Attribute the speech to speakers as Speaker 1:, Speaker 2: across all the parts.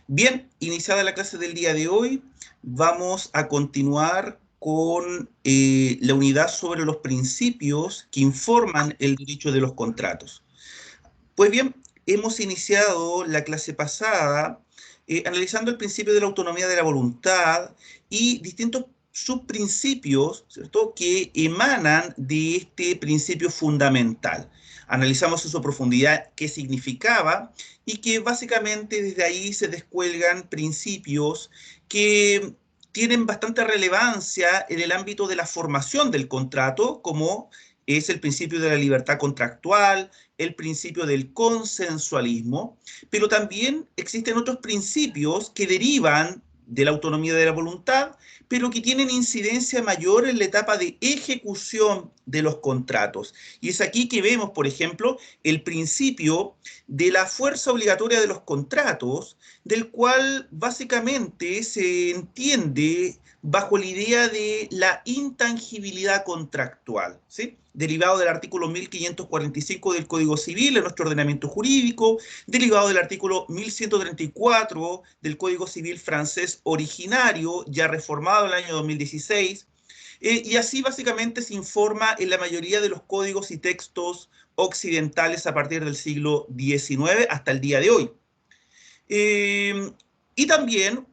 Speaker 1: Bien, iniciada la clase del día de hoy, vamos a continuar con la unidad sobre los principios que informan el derecho de los contratos. Pues bien, hemos iniciado la clase pasada analizando el principio de la autonomía de la voluntad y distintos subprincipios, ¿cierto?, que emanan de este principio fundamental. Analizamos en su profundidad qué significaba y que básicamente desde ahí se descuelgan principios que tienen bastante relevancia en el ámbito de la formación del contrato, como es el principio de la libertad contractual, el principio del consensualismo, pero también existen otros principios que derivan de la autonomía de la voluntad, pero que tienen incidencia mayor en la etapa de ejecución de los contratos. Y es aquí que vemos, por ejemplo, el principio de la fuerza obligatoria de los contratos, del cual básicamente se entiende bajo la idea de la intangibilidad contractual, ¿sí?, derivado del artículo 1545 del Código Civil en nuestro ordenamiento jurídico, derivado del artículo 1134 del Código Civil francés originario, ya reformado en el año 2016, y así básicamente se informa en la mayoría de los códigos y textos occidentales a partir del siglo XIX hasta el día de hoy. Y también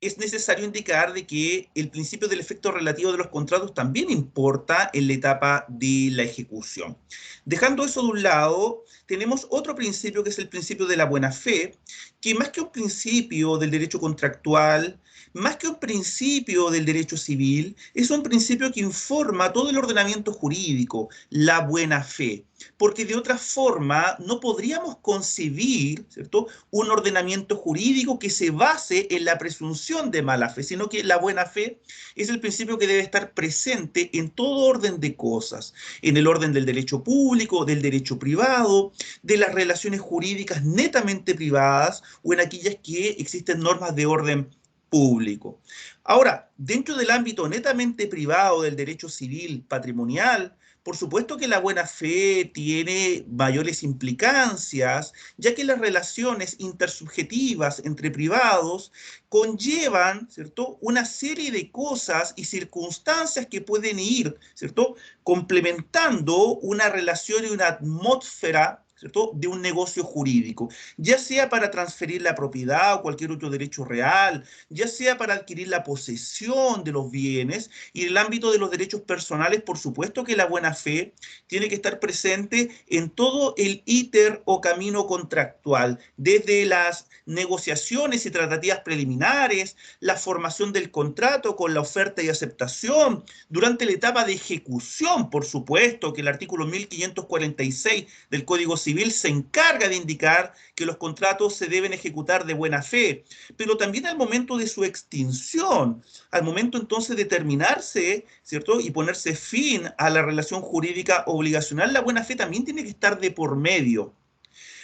Speaker 1: es necesario indicar de que el principio del efecto relativo de los contratos también importa en la etapa de la ejecución. Dejando eso de un lado, tenemos otro principio que es el principio de la buena fe, que más que un principio del derecho contractual, más que un principio del derecho civil, es un principio que informa todo el ordenamiento jurídico, la buena fe, porque de otra forma no podríamos concebir, ¿cierto?, un ordenamiento jurídico que se base en la presunción de mala fe, sino que la buena fe es el principio que debe estar presente en todo orden de cosas, en el orden del derecho público, del derecho privado, de las relaciones jurídicas netamente privadas o en aquellas que existen normas de orden público. Ahora, dentro del ámbito netamente privado del derecho civil patrimonial, por supuesto que la buena fe tiene mayores implicancias, ya que las relaciones intersubjetivas entre privados conllevan, ¿cierto?, una serie de cosas y circunstancias que pueden ir, ¿cierto?, complementando una relación y una atmósfera, ¿cierto?, de un negocio jurídico, ya sea para transferir la propiedad o cualquier otro derecho real, ya sea para adquirir la posesión de los bienes, y en el ámbito de los derechos personales, por supuesto que la buena fe tiene que estar presente en todo el íter o camino contractual, desde las negociaciones y tratativas preliminares, la formación del contrato con la oferta y aceptación, durante la etapa de ejecución, por supuesto, que el artículo 1546 del Código Civil se encarga de indicar que los contratos se deben ejecutar de buena fe, pero también al momento de su extinción, al momento entonces de terminarse, ¿cierto?, y ponerse fin a la relación jurídica obligacional, la buena fe también tiene que estar de por medio.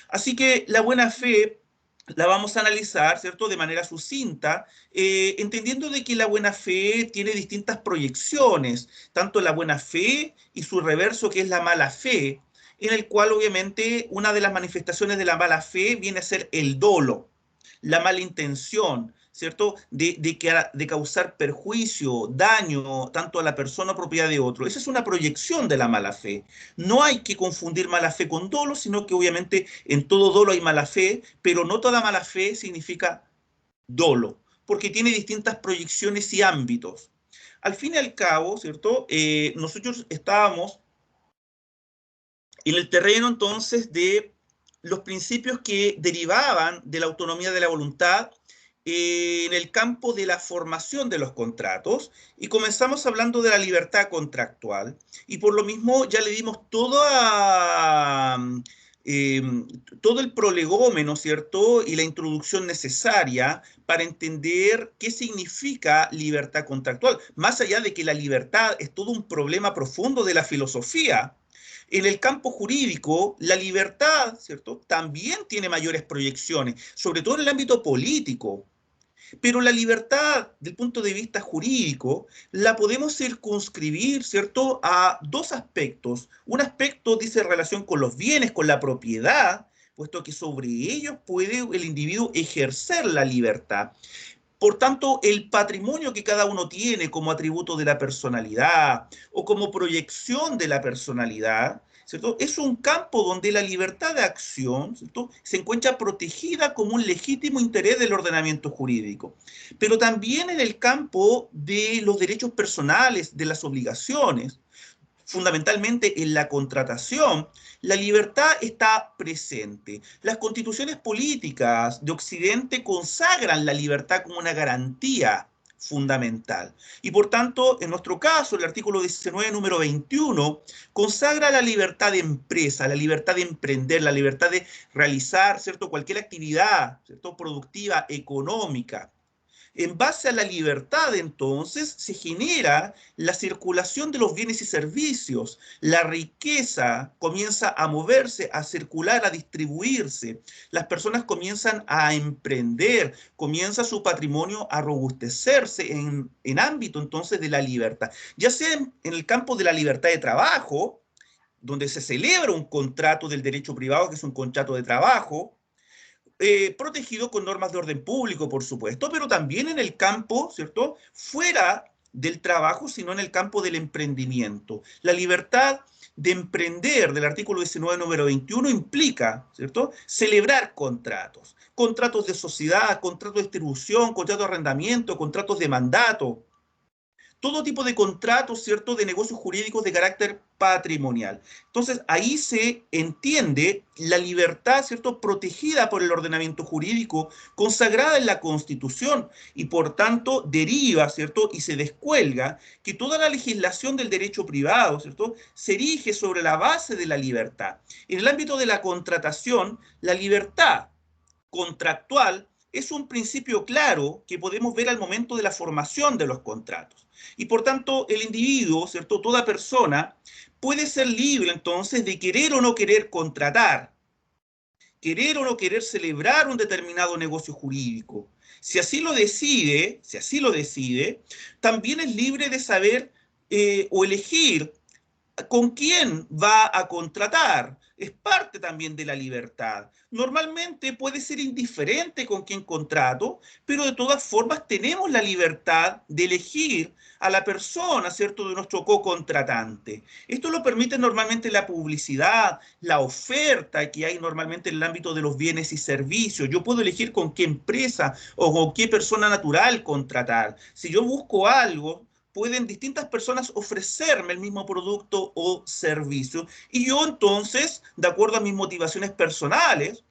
Speaker 1: Así que la buena fe la vamos a analizar, ¿cierto?, de manera sucinta, entendiendo de que la buena fe tiene distintas proyecciones, tanto la buena fe y su reverso, que es la mala fe, en el cual obviamente una de las manifestaciones de la mala fe viene a ser el dolo, la mala intención, ¿cierto?, de causar perjuicio, daño, tanto a la persona o propiedad de otro. Esa es una proyección de la mala fe. No hay que confundir mala fe con dolo, sino que obviamente en todo dolo hay mala fe, pero no toda mala fe significa dolo, porque tiene distintas proyecciones y ámbitos. Al fin y al cabo, ¿cierto?, nosotros estábamos en el terreno entonces de los principios que derivaban de la autonomía de la voluntad en el campo de la formación de los contratos, y comenzamos hablando de la libertad contractual, y por lo mismo ya le dimos eh, todo el prolegómeno, ¿cierto?, y la introducción necesaria para entender qué significa libertad contractual, más allá de que la libertad es todo un problema profundo de la filosofía. En el campo jurídico, la libertad, ¿cierto?, también tiene mayores proyecciones, sobre todo en el ámbito político. Pero la libertad, del punto de vista jurídico, la podemos circunscribir, ¿cierto?, a dos aspectos. Un aspecto dice relación con los bienes, con la propiedad, puesto que sobre ellos puede el individuo ejercer la libertad. Por tanto, el patrimonio que cada uno tiene como atributo de la personalidad o como proyección de la personalidad, ¿cierto? Es un campo donde la libertad de acción, ¿cierto?, se encuentra protegida como un legítimo interés del ordenamiento jurídico. Pero también en el campo de los derechos personales, de las obligaciones, fundamentalmente en la contratación, la libertad está presente. Las constituciones políticas de Occidente consagran la libertad como una garantía fundamental. Y por tanto, en nuestro caso, el artículo 19, número 21, consagra la libertad de empresa, la libertad de emprender, la libertad de realizar, ¿cierto?, cualquier actividad, ¿cierto?, productiva, económica. En base a la libertad, entonces, se genera la circulación de los bienes y servicios. La riqueza comienza a moverse, a circular, a distribuirse. Las personas comienzan a emprender, comienza su patrimonio a robustecerse en ámbito, entonces, de la libertad. Ya sea en el campo de la libertad de trabajo, donde se celebra un contrato del derecho privado, que es un contrato de trabajo, protegido con normas de orden público, por supuesto, pero también en el campo, ¿cierto?, fuera del trabajo, sino en el campo del emprendimiento. La libertad de emprender del artículo 19, número 21, implica, ¿cierto?, celebrar contratos, contratos de sociedad, contratos de distribución, contratos de arrendamiento, contratos de mandato, todo tipo de contratos, ¿cierto?, de negocios jurídicos de carácter patrimonial. Entonces, ahí se entiende la libertad, ¿cierto?, protegida por el ordenamiento jurídico, consagrada en la Constitución, y por tanto deriva, ¿cierto?, y se descuelga que toda la legislación del derecho privado, ¿cierto?, se erige sobre la base de la libertad. En el ámbito de la contratación, la libertad contractual es un principio claro que podemos ver al momento de la formación de los contratos. Y por tanto, el individuo, ¿cierto?, toda persona, puede ser libre entonces de querer o no querer contratar, querer o no querer celebrar un determinado negocio jurídico. Si así lo decide, también es libre de saber o elegir con quién va a contratar. Es parte también de la libertad. Normalmente puede ser indiferente con quién contrato, pero de todas formas tenemos la libertad de elegir a la persona, ¿cierto?, de nuestro co-contratante. Esto lo permite normalmente la publicidad, la oferta que hay normalmente en el ámbito de los bienes y servicios. Yo puedo elegir con qué empresa o con qué persona natural contratar. Si yo busco algo, pueden distintas personas ofrecerme el mismo producto o servicio, y yo entonces, de acuerdo a mis motivaciones personales,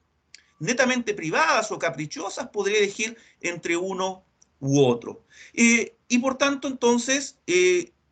Speaker 1: netamente privadas o caprichosas, podré elegir entre uno u otro. Y por tanto, entonces,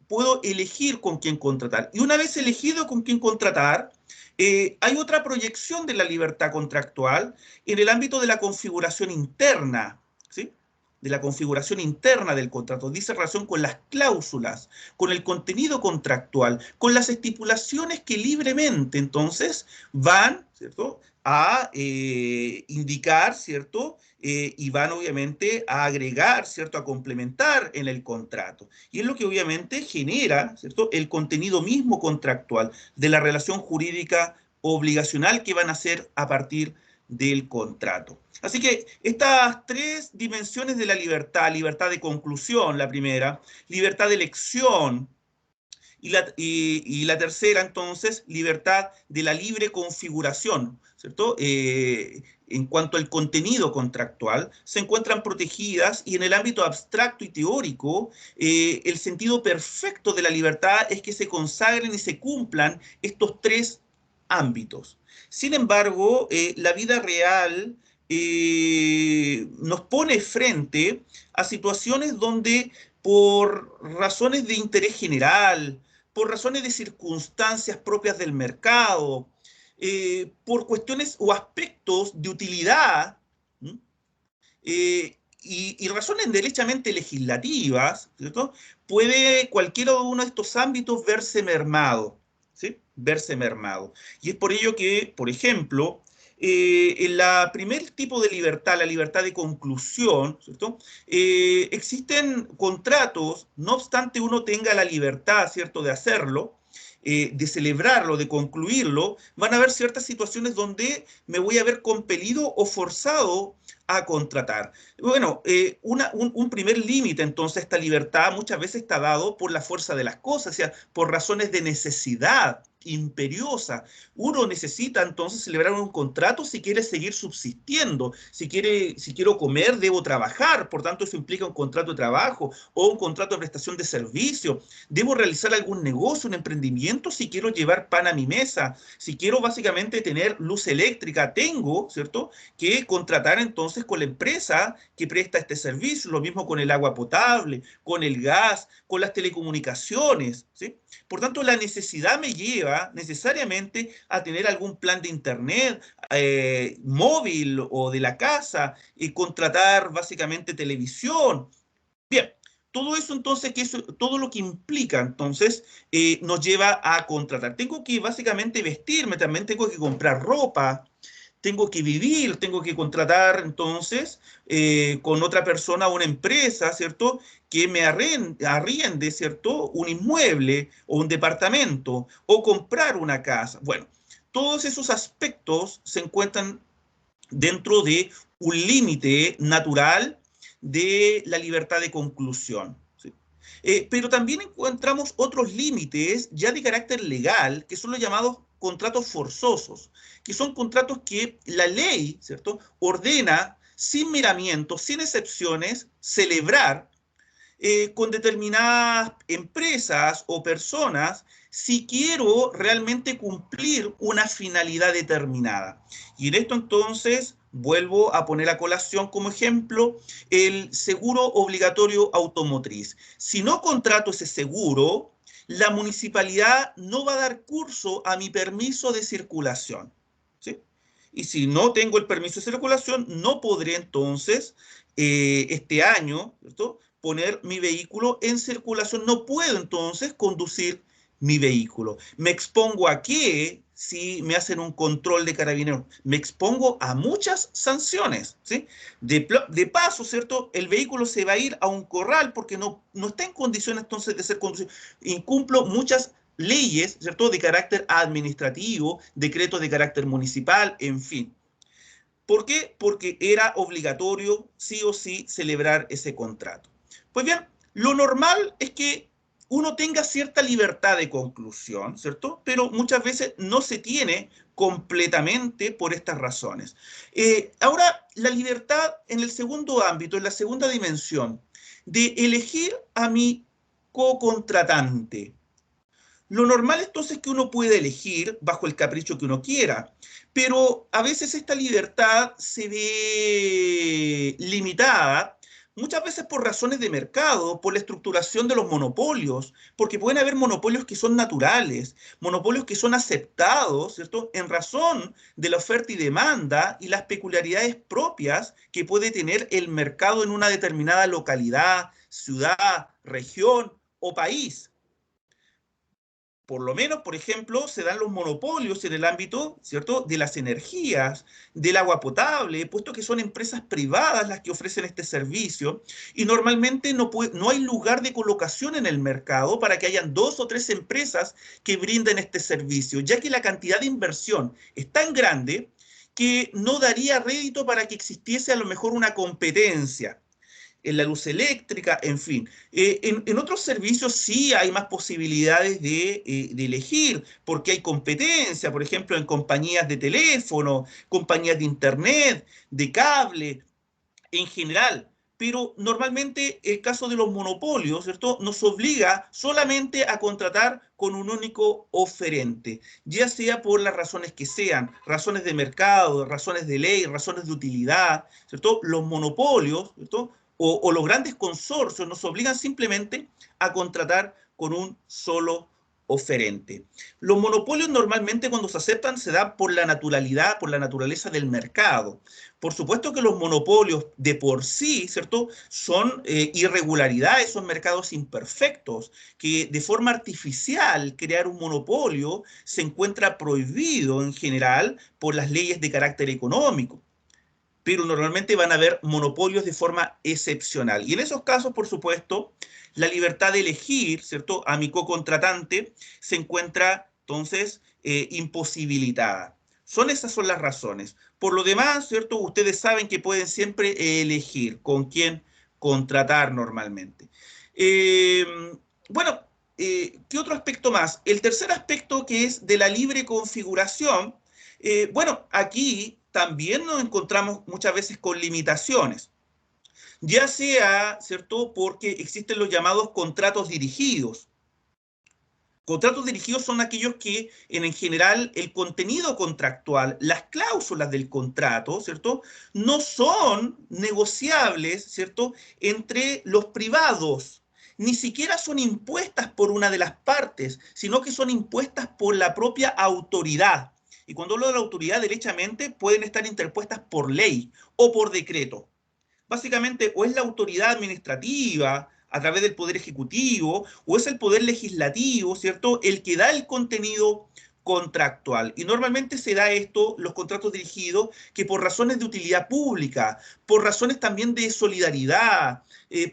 Speaker 1: puedo elegir con quién contratar. Y una vez elegido con quién contratar, hay otra proyección de la libertad contractual en el ámbito de la configuración interna, ¿sí?, de la configuración interna del contrato. Dice relación con las cláusulas, con el contenido contractual, con las estipulaciones que libremente entonces van, ¿cierto?, a indicar, ¿cierto?, y van obviamente a agregar, ¿cierto?, a complementar en el contrato. Y es lo que obviamente genera, ¿cierto?, el contenido mismo contractual de la relación jurídica obligacional que van a hacer a partir del contrato. Así que estas tres dimensiones de la libertad: libertad de conclusión, la primera; libertad de elección, y la tercera, entonces, libertad de la libre configuración, ¿cierto? En cuanto al contenido contractual, se encuentran protegidas, y en el ámbito abstracto y teórico, el sentido perfecto de la libertad es que se consagren y se cumplan estos tres ámbitos. Sin embargo, la vida real nos pone frente a situaciones donde, por razones de interés general, por razones de circunstancias propias del mercado, por cuestiones o aspectos de utilidad, y razones derechamente legislativas, ¿cierto?, puede cualquiera de uno de estos ámbitos verse mermado, ¿sí?, verse mermado. Y es por ello que, por ejemplo, En la primer tipo de libertad, la libertad de conclusión, ¿cierto? Existen contratos, no obstante uno tenga la libertad, ¿cierto?, de hacerlo, de celebrarlo, de concluirlo, van a haber ciertas situaciones donde me voy a ver compelido o forzado a contratar. Bueno, un primer límite entonces a esta libertad muchas veces está dado por la fuerza de las cosas, o sea, por razones de necesidad imperiosa. Uno necesita entonces celebrar un contrato si quiere seguir subsistiendo, si quiero comer, debo trabajar, por tanto eso implica un contrato de trabajo o un contrato de prestación de servicio. Debo realizar algún negocio, un emprendimiento si quiero llevar pan a mi mesa, si quiero básicamente tener luz eléctrica, tengo, ¿cierto?, que contratar entonces con la empresa que presta este servicio, lo mismo con el agua potable, con el gas, con las telecomunicaciones, ¿sí? Por tanto, la necesidad me lleva necesariamente a tener algún plan de internet móvil o de la casa y contratar básicamente televisión. Bien, todo eso entonces, todo lo que implica entonces nos lleva a contratar. Tengo que básicamente vestirme, también tengo que comprar ropa, tengo que vivir, tengo que contratar entonces con otra persona, una empresa, ¿cierto? Que me arriende, ¿cierto? Un inmueble o un departamento o comprar una casa. Bueno, todos esos aspectos se encuentran dentro de un límite natural de la libertad de conclusión. ¿Sí? Pero también encontramos otros límites ya de carácter legal, que son los llamados contratos forzosos, que son contratos que la ley, ¿cierto?, ordena sin miramientos, sin excepciones, celebrar con determinadas empresas o personas si quiero realmente cumplir una finalidad determinada. Y en esto entonces vuelvo a poner a colación como ejemplo el seguro obligatorio automotriz. Si no contrato ese seguro, la municipalidad no va a dar curso a mi permiso de circulación. ¿Sí? Y si no tengo el permiso de circulación, no podré entonces este año, ¿cierto?, poner mi vehículo en circulación. No puedo entonces conducir mi vehículo. ¿Me expongo a qué si me hacen un control de carabineros? Me expongo a muchas sanciones, ¿sí? De paso, ¿cierto? El vehículo se va a ir a un corral porque no está en condiciones entonces de ser conducido. Incumplo muchas leyes, ¿cierto?, de carácter administrativo, decretos de carácter municipal, en fin. ¿Por qué? Porque era obligatorio sí o sí celebrar ese contrato. Pues bien, lo normal es que uno tenga cierta libertad de conclusión, ¿cierto? Pero muchas veces no se tiene completamente por estas razones. Ahora, la libertad en el segundo ámbito, en la segunda dimensión, de elegir a mi co-contratante. Lo normal entonces es que uno puede elegir bajo el capricho que uno quiera, pero a veces esta libertad se ve limitada, muchas veces por razones de mercado, por la estructuración de los monopolios, porque pueden haber monopolios que son naturales, monopolios que son aceptados, ¿cierto?, en razón de la oferta y demanda y las peculiaridades propias que puede tener el mercado en una determinada localidad, ciudad, región o país. Por lo menos, por ejemplo, se dan los monopolios en el ámbito, ¿cierto?, de las energías, del agua potable, puesto que son empresas privadas las que ofrecen este servicio y normalmente no hay lugar de colocación en el mercado para que hayan dos o tres empresas que brinden este servicio, ya que la cantidad de inversión es tan grande que no daría rédito para que existiese a lo mejor una competencia en la luz eléctrica, en fin. En otros servicios sí hay más posibilidades de elegir, porque hay competencia, por ejemplo, en compañías de teléfono, compañías de internet, de cable, en general. Pero normalmente el caso de los monopolios, ¿cierto?, nos obliga solamente a contratar con un único oferente, ya sea por las razones que sean, razones de mercado, razones de ley, razones de utilidad, ¿cierto? Los monopolios, ¿cierto?, o los grandes consorcios nos obligan simplemente a contratar con un solo oferente. Los monopolios normalmente cuando se aceptan se dan por la naturalidad, por la naturaleza del mercado. Por supuesto que los monopolios de por sí, ¿cierto?, son irregularidades, son mercados imperfectos, que de forma artificial crear un monopolio se encuentra prohibido en general por las leyes de carácter económico, pero normalmente van a haber monopolios de forma excepcional. Y en esos casos, por supuesto, la libertad de elegir, ¿cierto?, a mi co-contratante se encuentra entonces imposibilitada. Esas son las razones. Por lo demás, ¿cierto?, ustedes saben que pueden siempre elegir con quién contratar normalmente. Eh, bueno, ¿qué otro aspecto más? El tercer aspecto, que es de la libre configuración. Bueno, aquí también nos encontramos muchas veces con limitaciones, ya sea, ¿cierto?, porque existen los llamados contratos dirigidos. Contratos dirigidos son aquellos que, en general, el contenido contractual, las cláusulas del contrato, ¿cierto?, no son negociables, ¿cierto?, entre los privados. Ni siquiera son impuestas por una de las partes, sino que son impuestas por la propia autoridad. Y cuando hablo de la autoridad, derechamente pueden estar interpuestas por ley o por decreto. Básicamente, o es la autoridad administrativa a través del poder ejecutivo, o es el poder legislativo, ¿cierto?, el que da el contenido contractual. Y normalmente se da esto, los contratos dirigidos, que por razones de utilidad pública, por razones también de solidaridad,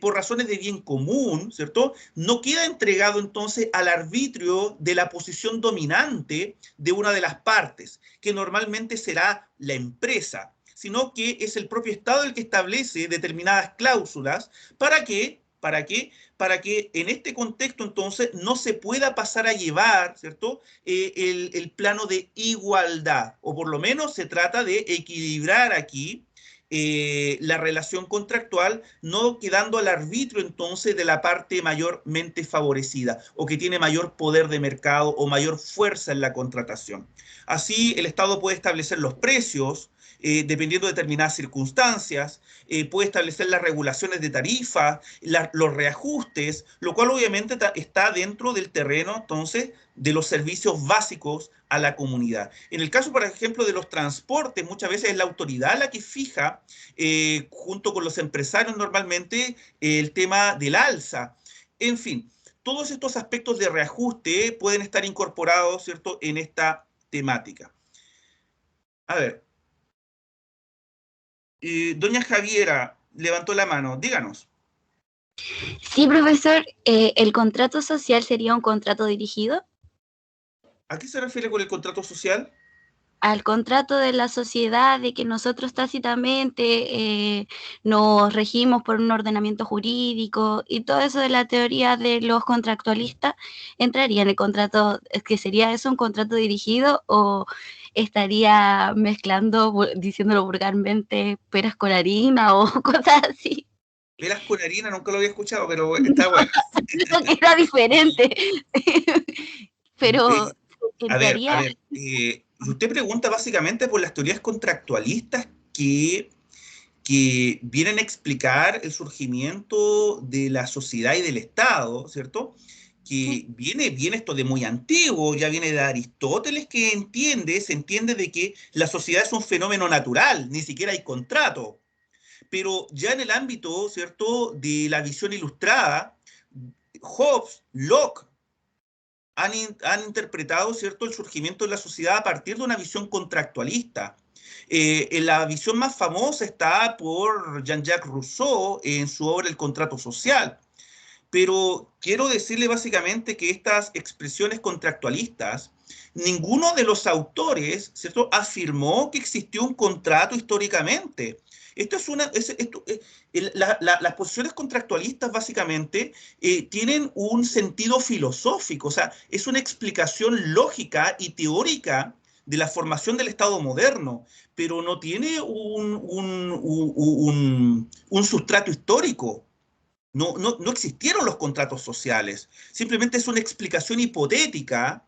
Speaker 1: por razones de bien común, ¿cierto?, no queda entregado entonces al arbitrio de la posición dominante de una de las partes, que normalmente será la empresa, sino que es el propio Estado el que establece determinadas cláusulas. ¿Para qué? ¿Para qué? Para que en este contexto entonces no se pueda pasar a llevar, ¿cierto?, el plano de igualdad, o por lo menos se trata de equilibrar aquí la relación contractual, no quedando al arbitrio entonces de la parte mayormente favorecida o que tiene mayor poder de mercado o mayor fuerza en la contratación. Así, el Estado puede establecer los precios, dependiendo de determinadas circunstancias, puede establecer las regulaciones de tarifa, los reajustes, lo cual obviamente está dentro del terreno, entonces, de los servicios básicos a la comunidad. En el caso, por ejemplo, de los transportes, muchas veces es la autoridad la que fija, junto con los empresarios normalmente, el tema del alza. En fin, todos estos aspectos de reajuste pueden estar incorporados, ¿cierto?, en esta temática. A ver, doña Javiera levantó la mano, díganos.
Speaker 2: Sí, profesor, ¿el contrato social sería un contrato dirigido?
Speaker 1: ¿A qué se refiere con el contrato social?
Speaker 2: Al contrato de la sociedad, de que nosotros tácitamente nos regimos por un ordenamiento jurídico y todo eso de la teoría de los contractualistas, ¿entraría en el contrato, es que sería eso un contrato dirigido o estaría mezclando, diciéndolo vulgarmente, peras con harina o cosas así?
Speaker 1: Velas con harina, nunca lo había escuchado, pero está
Speaker 2: No,
Speaker 1: bueno.
Speaker 2: creo que era diferente, pero
Speaker 1: A
Speaker 2: entraría.
Speaker 1: ver, y usted pregunta básicamente por las teorías contractualistas que vienen a explicar el surgimiento de la sociedad y del Estado, ¿cierto?
Speaker 2: Sí.
Speaker 1: Que viene esto de muy antiguo, ya viene de Aristóteles, que se entiende de que la sociedad es un fenómeno natural, ni siquiera hay contrato. Pero ya en el ámbito, ¿cierto?, de la visión ilustrada, Hobbes, Locke, han interpretado, ¿cierto?, el surgimiento de la sociedad a partir de una visión contractualista. En la visión más famosa está por Jean-Jacques Rousseau en su obra El contrato social. Pero quiero decirle básicamente que estas expresiones contractualistas, ninguno de los autores, ¿cierto?, afirmó que existió un contrato históricamente. Esto es una, las posiciones contractualistas básicamente tienen un sentido filosófico, o sea, es una explicación lógica y teórica de la formación del Estado moderno, pero no tiene un sustrato histórico. No existieron los contratos sociales, simplemente es una explicación hipotética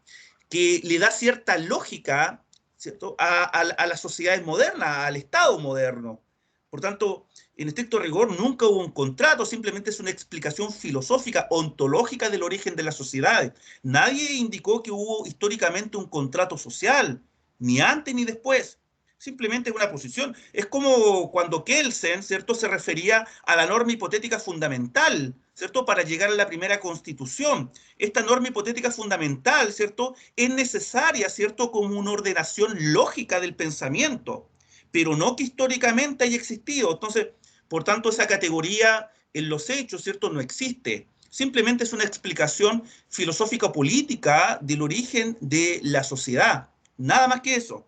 Speaker 1: que le da cierta lógica, ¿cierto?, a las sociedades modernas, al Estado moderno. Por tanto, en estricto rigor, nunca hubo un contrato, simplemente es una explicación filosófica, ontológica del origen de las sociedades. Nadie indicó que hubo históricamente un contrato social, ni antes ni después. Simplemente es una posición. Es como cuando Kelsen, ¿cierto?, se refería a la norma hipotética fundamental, ¿cierto?, para llegar a la primera constitución. Esta norma hipotética fundamental, ¿cierto?, es necesaria, ¿cierto?, como una ordenación lógica del pensamiento, pero no que históricamente haya existido. Entonces, por tanto, esa categoría en los hechos, ¿cierto?, no existe. Simplemente es una explicación filosófica política del origen de la sociedad. Nada más que eso.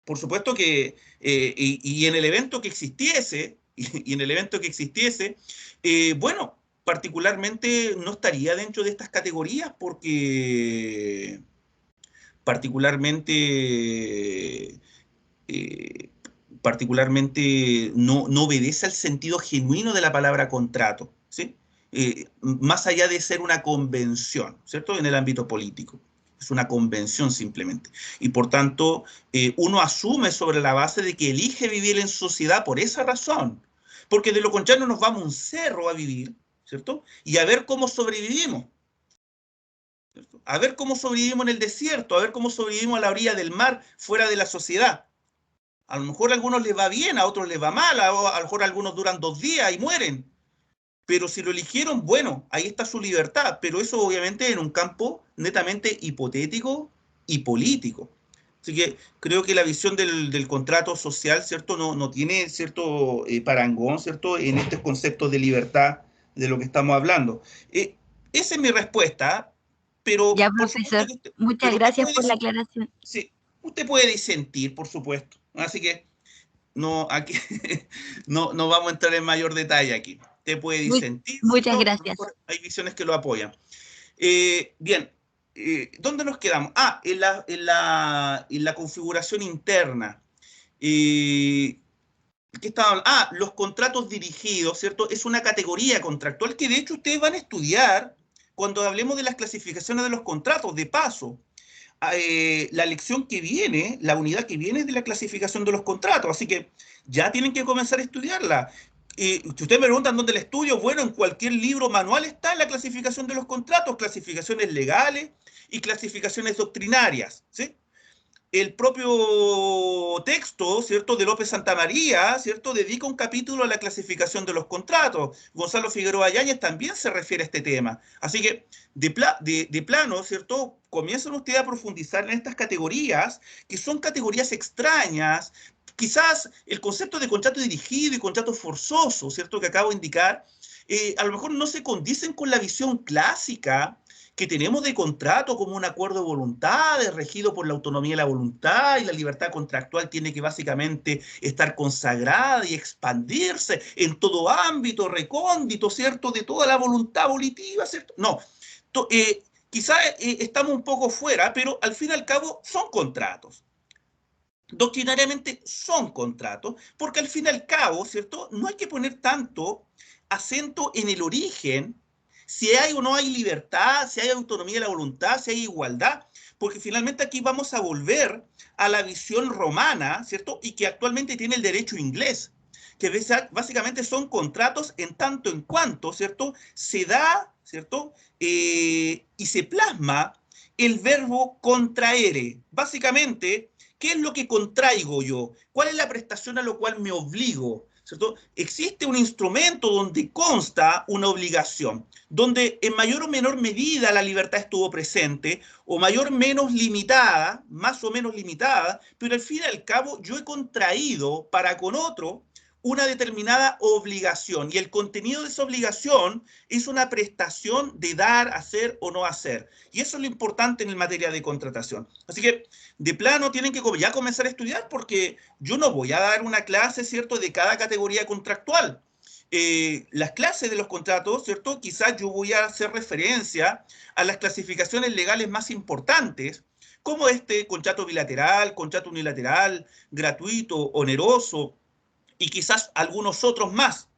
Speaker 1: Por supuesto que, y en el evento que existiese, y en el evento que existiese, bueno, particularmente no estaría dentro de estas categorías porque particularmente eh, particularmente no obedece al sentido genuino de la palabra contrato, ¿sí? Más allá de ser una convención, ¿cierto? En el ámbito político. Es una convención simplemente. Y por tanto, uno asume sobre la base de que elige vivir en sociedad por esa razón. Porque de lo contrario nos vamos a un cerro a vivir, ¿cierto? Y a ver cómo sobrevivimos. ¿Cierto? A ver cómo sobrevivimos en el desierto, a ver cómo sobrevivimos a la orilla del mar, fuera de la sociedad. A lo mejor a algunos les va bien, a otros les va mal, a lo mejor algunos duran 2 días y mueren. Pero si lo eligieron, bueno, ahí está su libertad. Pero eso obviamente en un campo netamente hipotético y político. Así que creo que la visión del contrato social, ¿cierto? No tiene cierto parangón, ¿cierto? En estos conceptos de libertad de lo que estamos hablando. Esa es mi respuesta, pero
Speaker 2: Ya,
Speaker 1: por supuesto
Speaker 2: profesor,
Speaker 1: que
Speaker 2: muchas
Speaker 1: pero usted
Speaker 2: gracias
Speaker 1: puede,
Speaker 2: por la aclaración.
Speaker 1: sí, usted puede disentir, por supuesto. Así que no, aquí no vamos a entrar en mayor detalle aquí. Usted puede disentir,
Speaker 2: Muchas
Speaker 1: ¿cierto? A lo
Speaker 2: gracias.
Speaker 1: mejor hay visiones que lo apoyan. Bien, ¿dónde nos quedamos? En la configuración interna. Eh, ¿Qué estaba hablando? Los contratos dirigidos, ¿cierto? Es una categoría contractual que de hecho ustedes van a estudiar cuando hablemos de las clasificaciones de los contratos, de paso. La lección que viene, la unidad que viene es de la clasificación de los contratos, así que ya tienen que comenzar a estudiarla. Si ustedes me preguntan dónde la estudio, bueno, en cualquier libro manual está la clasificación de los contratos, clasificaciones legales y clasificaciones doctrinarias, ¿sí? El propio texto, ¿cierto?, de López Santamaría, ¿cierto?, dedica un capítulo a la clasificación de los contratos. Gonzalo Figueroa Yáñez también se refiere a este tema. Así que, de plano, ¿cierto?, comienzan ustedes a profundizar en estas categorías, que son categorías extrañas. Quizás el concepto de contrato dirigido y contrato forzoso, ¿cierto?, que acabo de indicar, a lo mejor no se condicen con la visión clásica que tenemos de contrato como un acuerdo de voluntades regido por la autonomía de la voluntad, y la libertad contractual tiene que básicamente estar consagrada y expandirse en todo ámbito recóndito, ¿cierto?, de toda la voluntad volitiva, ¿cierto? No, quizá estamos un poco fuera, pero al fin y al cabo son contratos. Doctrinariamente son contratos, porque al fin y al cabo, ¿cierto?, no hay que poner tanto acento en el origen, si hay o no hay libertad, si hay autonomía de la voluntad, si hay igualdad, porque finalmente aquí vamos a volver a la visión romana, ¿cierto?, y que actualmente tiene el derecho inglés, que básicamente son contratos en tanto en cuanto, ¿cierto?, se da, ¿cierto?, y se plasma el verbo contraere. Básicamente, ¿qué es lo que contraigo yo? ¿Cuál es la prestación a lo cual me obligo? ¿Cierto? Existe un instrumento donde consta una obligación, donde en mayor o menor medida la libertad estuvo presente, o mayor o menos limitada, más o menos limitada, pero al fin y al cabo yo he contraído para con otro una determinada obligación, y el contenido de esa obligación es una prestación de dar, hacer o no hacer. Y eso es lo importante en materia de contratación. Así que de plano tienen que ya comenzar a estudiar, porque yo no voy a dar una clase, ¿cierto?, de cada categoría contractual. Las clases de los contratos, ¿cierto?, quizás yo voy a hacer referencia a las clasificaciones legales más importantes, como este contrato bilateral, contrato unilateral, gratuito, oneroso, y quizás algunos otros más.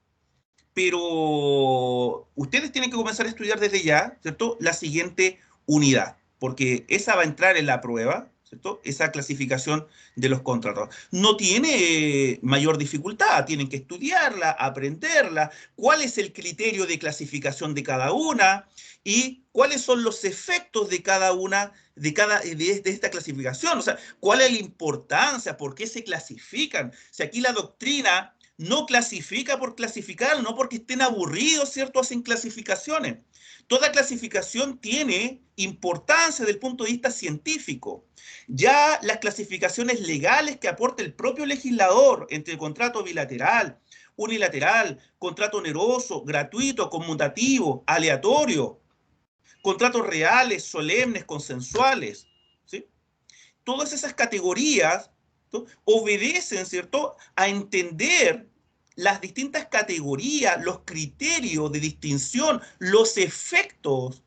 Speaker 1: Pero ustedes tienen que comenzar a estudiar desde ya, ¿cierto?, la siguiente unidad, porque esa va a entrar en la prueba, ¿cierto? Esa clasificación de los contratos. No tiene mayor dificultad, tienen que estudiarla, aprenderla, cuál es el criterio de clasificación de cada una y cuáles son los efectos de cada una de esta clasificación. O sea, cuál es la importancia, por qué se clasifican. Si aquí la doctrina no clasifica por clasificar, no porque estén aburridos, ¿cierto? Hacen clasificaciones. Toda clasificación tiene importancia desde el punto de vista científico. Ya las clasificaciones legales que aporta el propio legislador entre contrato bilateral, unilateral, contrato oneroso, gratuito, conmutativo, aleatorio, contratos reales, solemnes, consensuales, ¿sí? Todas esas categorías, ¿no?, obedecen, ¿cierto?, a entender las distintas categorías, los criterios de distinción, los efectos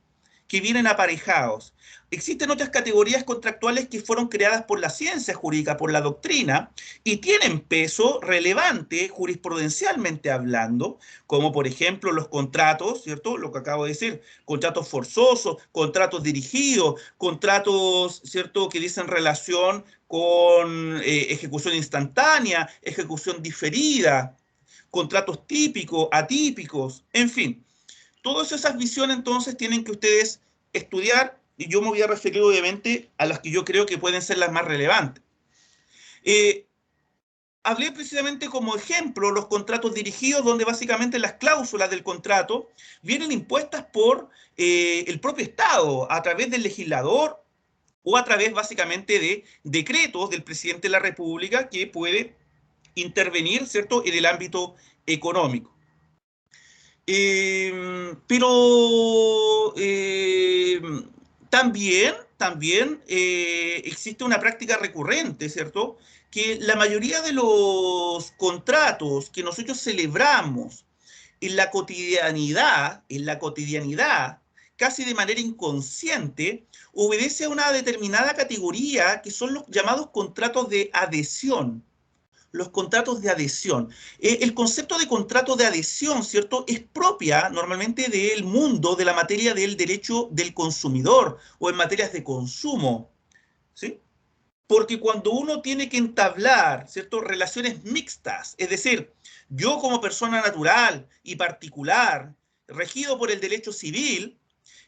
Speaker 1: que vienen aparejados. Existen otras categorías contractuales que fueron creadas por la ciencia jurídica, por la doctrina, y tienen peso relevante jurisprudencialmente hablando, como por ejemplo los contratos, ¿cierto? Lo que acabo de decir, contratos forzosos, contratos dirigidos, contratos, ¿cierto?, que dicen relación con ejecución instantánea, ejecución diferida, contratos típicos, atípicos, en fin. Todas esas visiones entonces tienen que ustedes estudiar y yo me voy a referir obviamente a las que yo creo que pueden ser las más relevantes. Eh, Hablé precisamente como ejemplo los contratos dirigidos, donde básicamente las cláusulas del contrato vienen impuestas por el propio Estado a través del legislador o a través básicamente de decretos del presidente de la República que puede intervenir, ¿cierto?, en el ámbito económico. Pero también existe una práctica recurrente, ¿cierto? Que la mayoría de los contratos que nosotros celebramos en la cotidianidad, casi de manera inconsciente, obedece a una determinada categoría que son los llamados contratos de adhesión. Los contratos de adhesión. El concepto de contrato de adhesión, ¿cierto?, es propia normalmente del mundo de la materia del derecho del consumidor o en materias de consumo, ¿sí? Porque cuando uno tiene que entablar, ¿cierto?, relaciones mixtas, es decir, yo como persona natural y particular, regido por el derecho civil,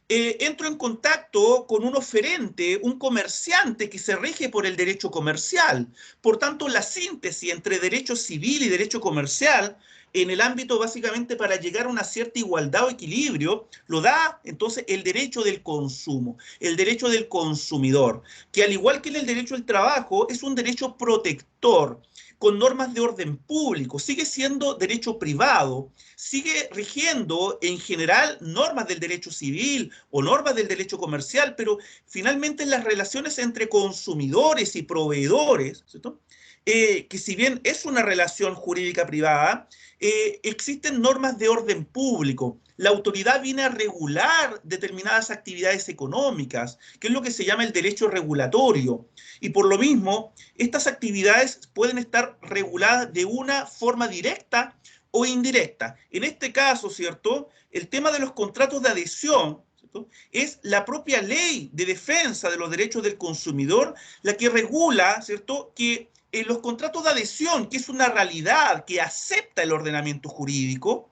Speaker 1: entro en contacto con un oferente, un comerciante que se rige por el derecho comercial. Por tanto, la síntesis entre derecho civil y derecho comercial en el ámbito básicamente para llegar a una cierta igualdad o equilibrio, lo da entonces el derecho del consumo, el derecho del consumidor, que al igual que en el derecho del trabajo es un derecho protector, con normas de orden público, sigue siendo derecho privado, sigue rigiendo en general normas del derecho civil o normas del derecho comercial, pero finalmente en las relaciones entre consumidores y proveedores, ¿cierto?, que si bien es una relación jurídica privada, existen normas de orden público. La autoridad viene a regular determinadas actividades económicas, que es lo que se llama el derecho regulatorio. Y por lo mismo, estas actividades pueden estar reguladas de una forma directa o indirecta. En este caso, ¿cierto?, el tema de los contratos de adhesión, ¿cierto?, es la propia ley de defensa de los derechos del consumidor la que regula, ¿cierto?, que en los contratos de adhesión, que es una realidad que acepta el ordenamiento jurídico,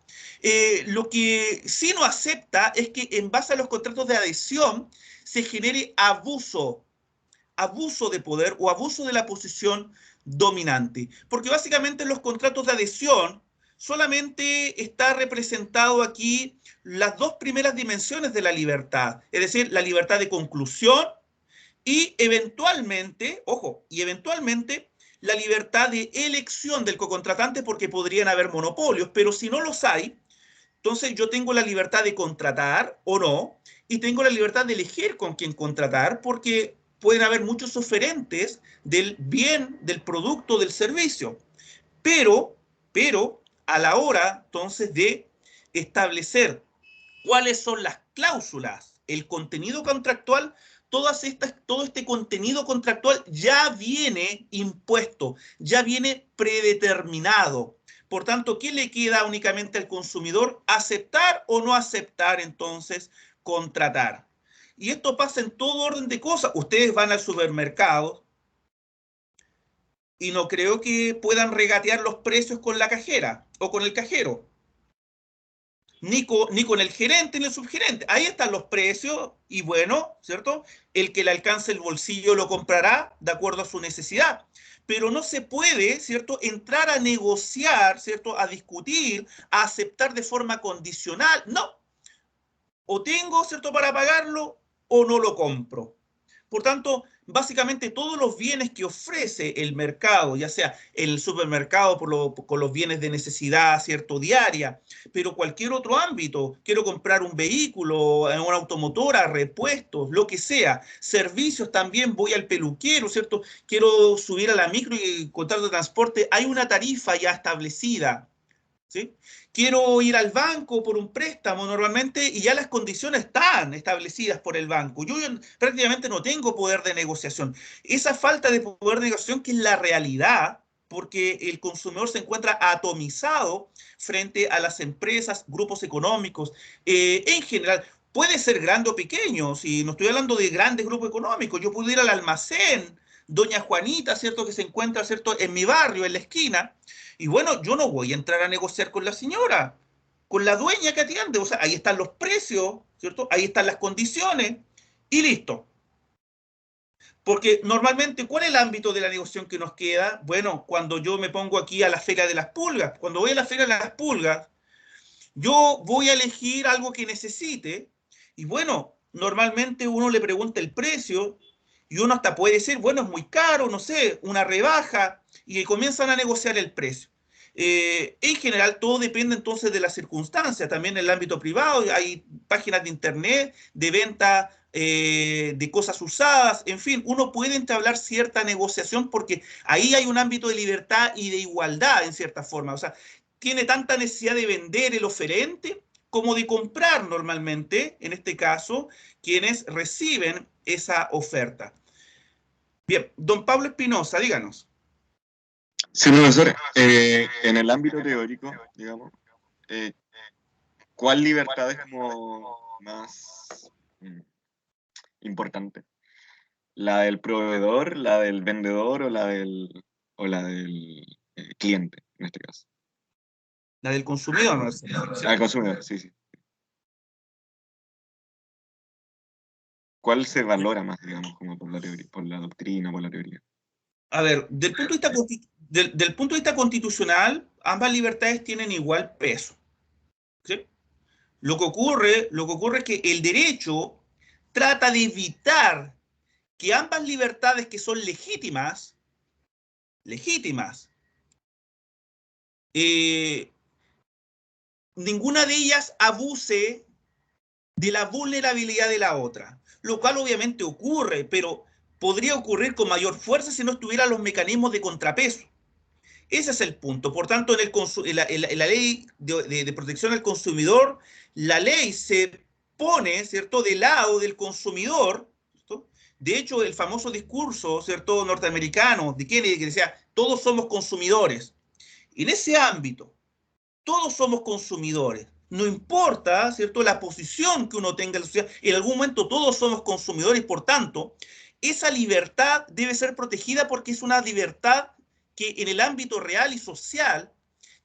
Speaker 1: lo que sí no acepta es que en base a los contratos de adhesión se genere abuso de poder o abuso de la posición dominante. Porque básicamente en los contratos de adhesión solamente está representado aquí las dos primeras dimensiones de la libertad, es decir, la libertad de conclusión y eventualmente, ojo, y eventualmente la libertad de elección del cocontratante porque podrían haber monopolios, pero si no los hay, entonces yo tengo la libertad de contratar o no, y tengo la libertad de elegir con quién contratar, porque pueden haber muchos oferentes del bien, del producto, del servicio. Pero, pero, a la hora entonces de establecer cuáles son las cláusulas, el contenido contractual, todo este contenido contractual ya viene impuesto, ya viene predeterminado. Por tanto, ¿qué le queda únicamente al consumidor? Aceptar o no aceptar, entonces, contratar. Y esto pasa en todo orden de cosas. Ustedes van al supermercado y no creo que puedan regatear los precios con la cajera o con el cajero, ni con el gerente ni el subgerente. Ahí están los precios y bueno, ¿cierto? El que le alcance el bolsillo lo comprará de acuerdo a su necesidad. Pero no se puede, ¿cierto?, entrar a negociar, ¿cierto?, a discutir, a aceptar de forma condicional. No, o tengo, ¿cierto?, para pagarlo o no lo compro. Por tanto, básicamente todos los bienes que ofrece el mercado, ya sea el supermercado con los bienes de necesidad, ¿cierto?, diaria, pero cualquier otro ámbito, quiero comprar un vehículo, una automotora, repuestos, lo que sea, servicios también, voy al peluquero, ¿cierto?, quiero subir a la micro y contrato de transporte, hay una tarifa ya establecida, ¿sí? Quiero ir al banco por un préstamo normalmente y ya las condiciones están establecidas por el banco. Yo prácticamente no tengo poder de negociación. Esa falta de poder de negociación que es la realidad, porque el consumidor se encuentra atomizado frente a las empresas, grupos económicos, en general. Puede ser grande o pequeño, si no estoy hablando de grandes grupos económicos, yo puedo ir al almacén, Doña Juanita, ¿cierto?, que se encuentra, ¿cierto?, en mi barrio, en la esquina, y bueno, yo no voy a entrar a negociar con la señora, con la dueña que atiende. O sea, ahí están los precios, ¿cierto? Ahí están las condiciones y listo. Porque normalmente, ¿cuál es el ámbito de la negociación que nos queda? Bueno, cuando yo me pongo aquí a la Feria de las Pulgas, cuando voy a la Feria de las Pulgas, yo voy a elegir algo que necesite y bueno, normalmente uno le pregunta el precio y uno hasta puede decir, bueno, es muy caro, no sé, una rebaja y comienzan a negociar el precio. En general, todo depende entonces de las circunstancias. También en el ámbito privado hay páginas de internet de venta de cosas usadas. En fin, uno puede entablar cierta negociación porque ahí hay un ámbito de libertad y de igualdad en cierta forma. O sea, tiene tanta necesidad de vender el oferente como de comprar normalmente, en este caso, quienes reciben esa oferta. Bien, don Pablo Espinosa, díganos.
Speaker 3: Sí, profesor, en el ámbito teórico, digamos, eh, ¿cuál libertad es como más importante? ¿La del proveedor, la del vendedor o la del cliente, en este caso?
Speaker 1: La del consumidor, ¿no?
Speaker 3: La del consumidor, sí, sí. ¿Cuál se valora más, digamos, como por la teoría, por la doctrina, por la teoría?
Speaker 1: A ver, del punto de vista constitucional, ambas libertades tienen igual peso, ¿sí? Lo que ocurre es que el derecho trata de evitar que ambas libertades que son legítimas, eh, ninguna de ellas abuse de la vulnerabilidad de la otra, lo cual obviamente ocurre, pero podría ocurrir con mayor fuerza si no estuvieran los mecanismos de contrapeso. Ese es el punto. Por tanto, en la ley de protección al consumidor, la ley se pone, ¿cierto?, del lado del consumidor, ¿cierto? De hecho, el famoso discurso, ¿cierto?, norteamericano de Kennedy que decía, todos somos consumidores. En ese ámbito, todos somos consumidores. No importa, ¿cierto?, la posición que uno tenga en la sociedad, en algún momento todos somos consumidores, por tanto, esa libertad debe ser protegida porque es una libertad que en el ámbito real y social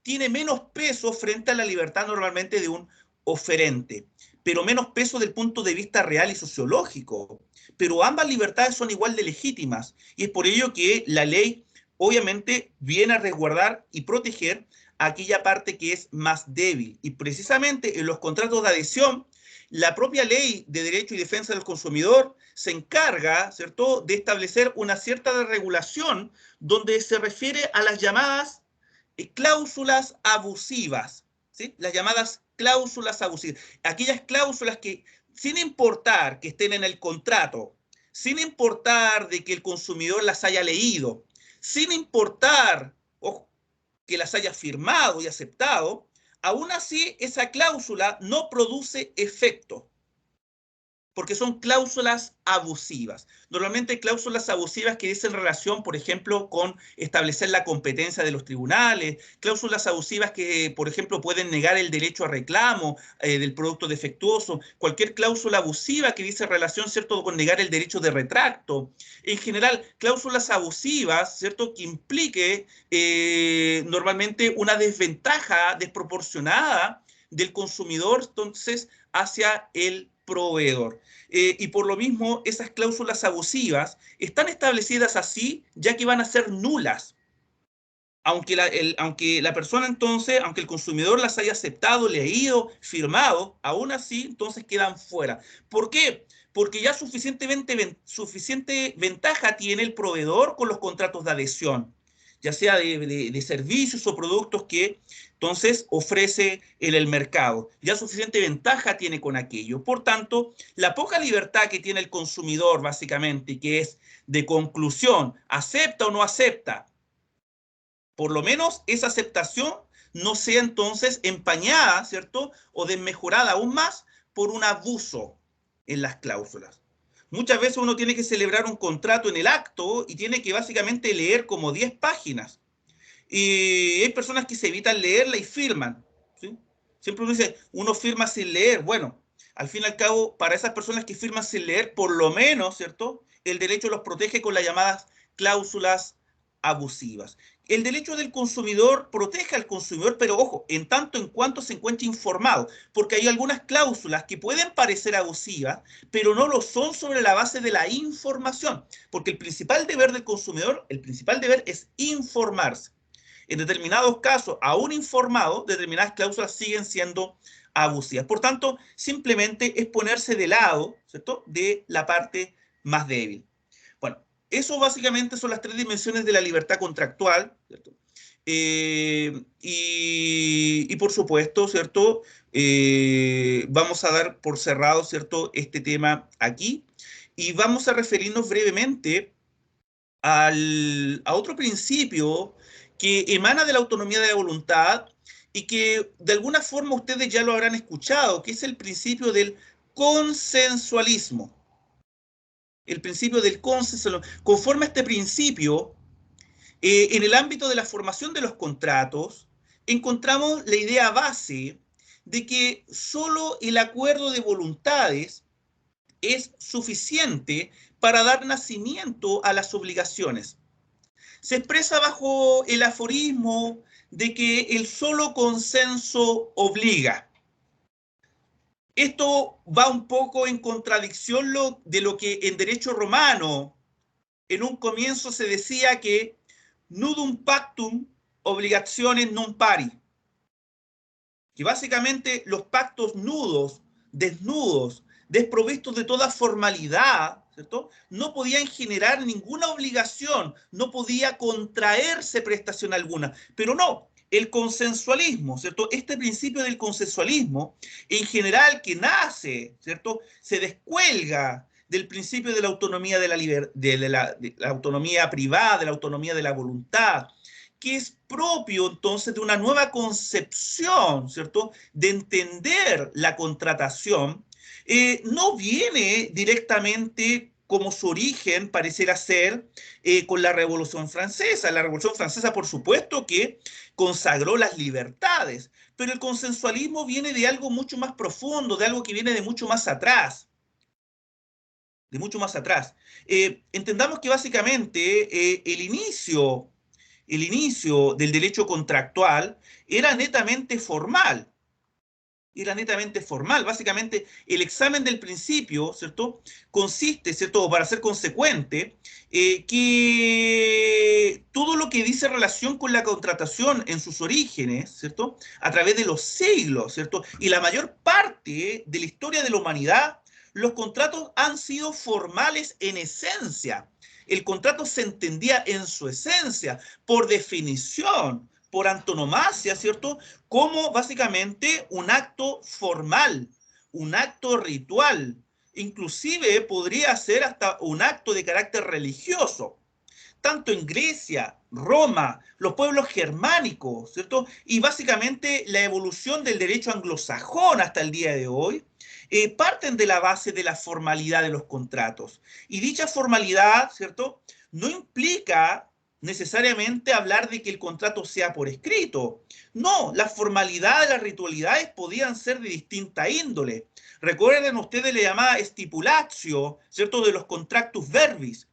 Speaker 1: tiene menos peso frente a la libertad normalmente de un oferente, pero menos peso del punto de vista real y sociológico. Pero ambas libertades son igual de legítimas y es por ello que la ley obviamente viene a resguardar y proteger aquella parte que es más débil. Y precisamente en los contratos de adhesión, la propia ley de derecho y defensa del consumidor se encarga, ¿cierto?, de establecer una cierta regulación donde se refiere a las llamadas cláusulas abusivas, ¿sí? Las llamadas cláusulas abusivas. Aquellas cláusulas que, sin importar que estén en el contrato, sin importar de que el consumidor las haya leído, sin importar que las haya firmado y aceptado, aún así esa cláusula no produce efecto. porque son cláusulas abusivas. Normalmente hay cláusulas abusivas que dicen relación, por ejemplo, con establecer la competencia de los tribunales, cláusulas abusivas que, por ejemplo, pueden negar el derecho a reclamo del producto defectuoso, cualquier cláusula abusiva que dice relación, ¿cierto?, con negar el derecho de retracto. En general, cláusulas abusivas, ¿cierto?, que implique normalmente una desventaja desproporcionada del consumidor, entonces, hacia el proveedor. Y por lo mismo, esas cláusulas abusivas están establecidas así, ya que van a ser nulas. Aunque la persona entonces, aunque el consumidor las haya aceptado, leído, firmado, aún así, entonces quedan fuera. ¿Por qué? Porque ya suficiente ventaja tiene el proveedor con los contratos de adhesión, ya sea de servicios o productos que entonces ofrece el mercado. Ya suficiente ventaja tiene con aquello. Por tanto, la poca libertad que tiene el consumidor, básicamente, que es de conclusión, acepta o no acepta, por lo menos esa aceptación no sea entonces empañada, ¿cierto?, o desmejorada aún más por un abuso en las cláusulas. Muchas veces uno tiene que celebrar un contrato en el acto y tiene que básicamente leer como 10 páginas. Y hay personas que se evitan leerla y firman, ¿sí? Siempre uno dice, uno firma sin leer. Bueno, al fin y al cabo, para esas personas que firman sin leer, por lo menos, ¿cierto?, el derecho los protege con las llamadas cláusulas abusivas. El derecho del consumidor protege al consumidor, pero ojo, en tanto en cuanto se encuentre informado, porque hay algunas cláusulas que pueden parecer abusivas, pero no lo son sobre la base de la información, porque el principal deber del consumidor, el principal deber es informarse. En determinados casos, aún informado, determinadas cláusulas siguen siendo abusivas. Por tanto, simplemente es ponerse de lado, ¿cierto?, de la parte más débil. Bueno, eso básicamente son las tres dimensiones de la libertad contractual, ¿cierto? Y por supuesto, ¿cierto? Vamos a dar por cerrado, ¿cierto?, este tema aquí y vamos a referirnos brevemente a otro principio que emana de la autonomía de la voluntad y que de alguna forma ustedes ya lo habrán escuchado, que es el principio del consensualismo. El principio del consensualismo. Conforme a este principio, en el ámbito de la formación de los contratos, encontramos la idea base de que solo el acuerdo de voluntades es suficiente para dar nacimiento a las obligaciones. Se expresa bajo el aforismo de que el solo consenso obliga. Esto va un poco en contradicción de lo que en derecho romano en un comienzo se decía que nudum pactum obligationes non pari, que básicamente los pactos nudos, desnudos, desprovistos de toda formalidad, ¿cierto?, no podían generar ninguna obligación, no podía contraerse prestación alguna. Pero no, el consensualismo, ¿cierto?, este principio del consensualismo, en general que nace, ¿cierto?, se descuelga del principio de la autonomía de la autonomía privada, de la autonomía de la voluntad, que es propio entonces de una nueva concepción, ¿cierto?, de entender la contratación, no viene directamente como su origen pareciera ser con la Revolución Francesa. La Revolución Francesa, por supuesto, que consagró las libertades, pero el consensualismo viene de algo mucho más profundo, de algo que viene de mucho más atrás. De mucho más atrás. Entendamos que básicamente el inicio del derecho contractual era netamente formal. Era netamente formal. Básicamente, el examen del principio, ¿cierto?, consiste, ¿cierto?, para ser consecuente, que todo lo que dice relación con la contratación en sus orígenes, ¿cierto?, a través de los siglos, ¿cierto?, y la mayor parte de la historia de la humanidad, los contratos han sido formales en esencia. El contrato se entendía en su esencia, por definición, por antonomasia, ¿cierto?, como básicamente un acto formal, un acto ritual, inclusive podría ser hasta un acto de carácter religioso. Tanto en Grecia, Roma, los pueblos germánicos, ¿cierto?, y básicamente la evolución del derecho anglosajón hasta el día de hoy, parten de la base de la formalidad de los contratos. Y dicha formalidad, ¿cierto?, no implica necesariamente hablar de que el contrato sea por escrito. No, las formalidades, las ritualidades podían ser de distinta índole. Recuerden ustedes la llamada stipulatio, ¿cierto?, de los contractus verbis.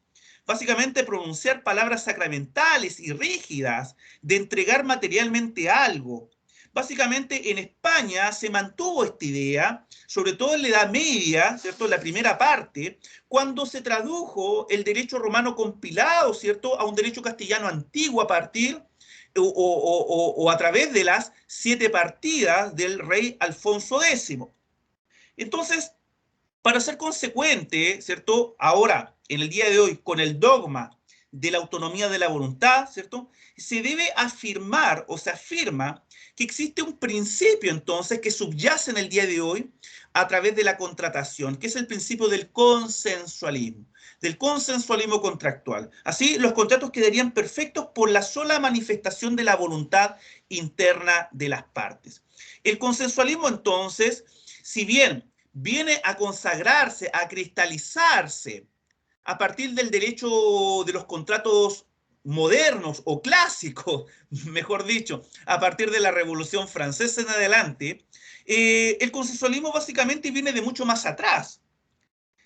Speaker 1: Básicamente pronunciar palabras sacramentales y rígidas de entregar materialmente algo. Básicamente en España se mantuvo esta idea, sobre todo en la Edad Media, ¿cierto?, en la primera parte, cuando se tradujo el derecho romano compilado, ¿cierto?, a un derecho castellano antiguo a partir o a través de las 7 partidas del rey Alfonso X. Entonces, para ser consecuente, ¿cierto?, ahora, en el día de hoy, con el dogma de la autonomía de la voluntad, ¿cierto?, se debe afirmar o se afirma que existe un principio entonces que subyace en el día de hoy a través de la contratación, que es el principio del consensualismo contractual. Así, los contratos quedarían perfectos por la sola manifestación de la voluntad interna de las partes. El consensualismo entonces, si bien viene a consagrarse, a cristalizarse a partir del derecho de los contratos modernos o clásicos, mejor dicho, a partir de la Revolución Francesa en adelante, el consensualismo básicamente viene de mucho más atrás.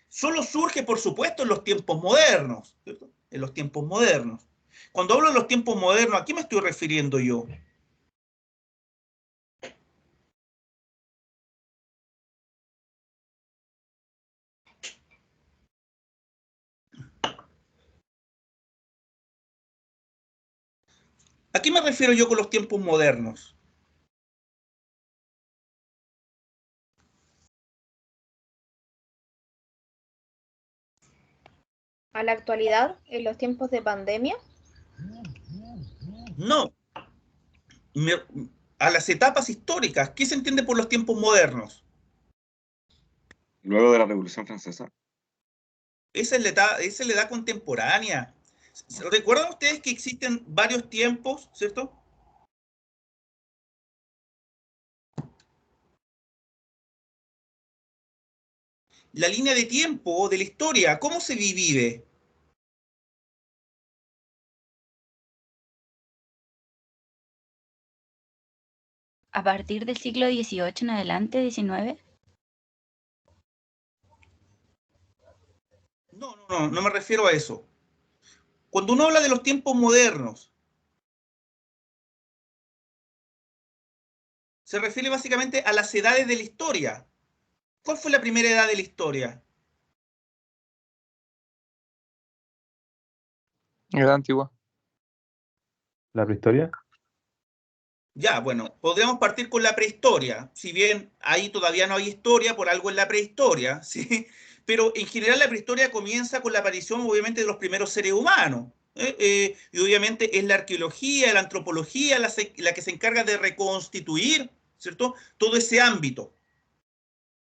Speaker 1: Solo surge, por supuesto, en los tiempos modernos, ¿cierto? En los tiempos modernos. Cuando hablo de los tiempos modernos, ¿a qué me estoy refiriendo yo? ¿A qué me refiero yo con los tiempos modernos?
Speaker 4: A la actualidad, en los tiempos de pandemia.
Speaker 1: No, a las etapas históricas. ¿Qué se entiende por los tiempos modernos?
Speaker 3: Luego de la Revolución Francesa.
Speaker 1: Esa es la edad contemporánea. ¿Recuerdan ustedes que existen varios tiempos, cierto? La línea de tiempo de la historia, ¿cómo se vive?
Speaker 2: A partir del siglo XVIII en adelante, XIX.
Speaker 1: No me refiero a eso. Cuando uno habla de los tiempos modernos, se refiere básicamente a las edades de la historia. ¿Cuál fue la primera edad de la historia?
Speaker 5: Edad antigua.
Speaker 6: ¿La prehistoria?
Speaker 1: Ya, bueno, podríamos partir con la prehistoria, si bien ahí todavía no hay historia, por algo en la prehistoria, ¿sí? Pero en general la prehistoria comienza con la aparición, obviamente, de los primeros seres humanos. Y obviamente es la arqueología, la antropología la que se encarga de reconstituir, ¿cierto?, todo ese ámbito.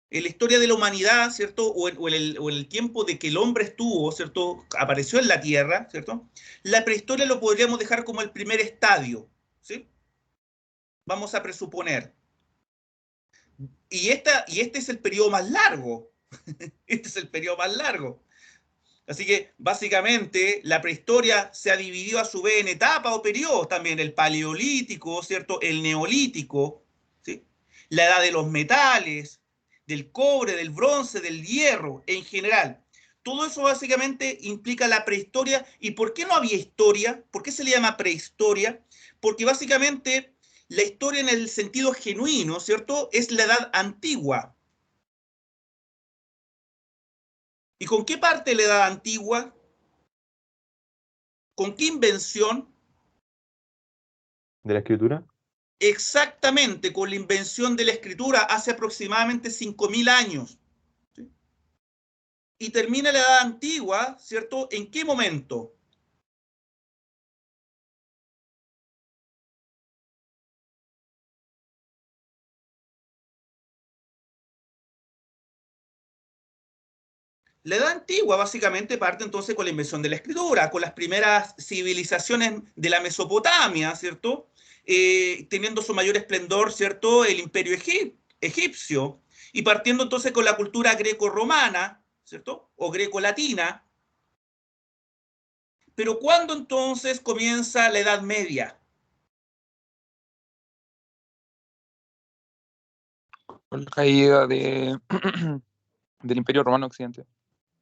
Speaker 1: En la historia de la humanidad, ¿cierto?, o en el tiempo de que el hombre estuvo, ¿cierto?, apareció en la Tierra, ¿cierto?, la prehistoria lo podríamos dejar como el primer estadio, ¿sí? Vamos a presuponer. Y este es el periodo más largo. Este es el periodo más largo. Así que, básicamente, la prehistoria se ha dividido a su vez en etapas o periodos también. El paleolítico, ¿cierto? El neolítico, ¿sí? La edad de los metales, del cobre, del bronce, del hierro, en general. Todo eso básicamente implica la prehistoria. ¿Y por qué no había historia? ¿Por qué se le llama prehistoria? Porque básicamente la historia en el sentido genuino, ¿cierto?, es la edad antigua. ¿Y con qué parte de la edad antigua? ¿Con qué invención?
Speaker 6: ¿De la escritura?
Speaker 1: Exactamente, con la invención de la escritura hace aproximadamente 5.000 años. ¿Sí? Y termina la edad antigua, ¿cierto? ¿En qué momento? La edad antigua básicamente parte entonces con la invención de la escritura, con las primeras civilizaciones de la Mesopotamia, ¿cierto? Teniendo su mayor esplendor, ¿cierto?, el imperio egipcio. Y partiendo entonces con la cultura greco-romana, ¿cierto? O greco-latina. Pero ¿cuándo entonces comienza la Edad Media?
Speaker 5: Con la caída del Imperio Romano Occidente.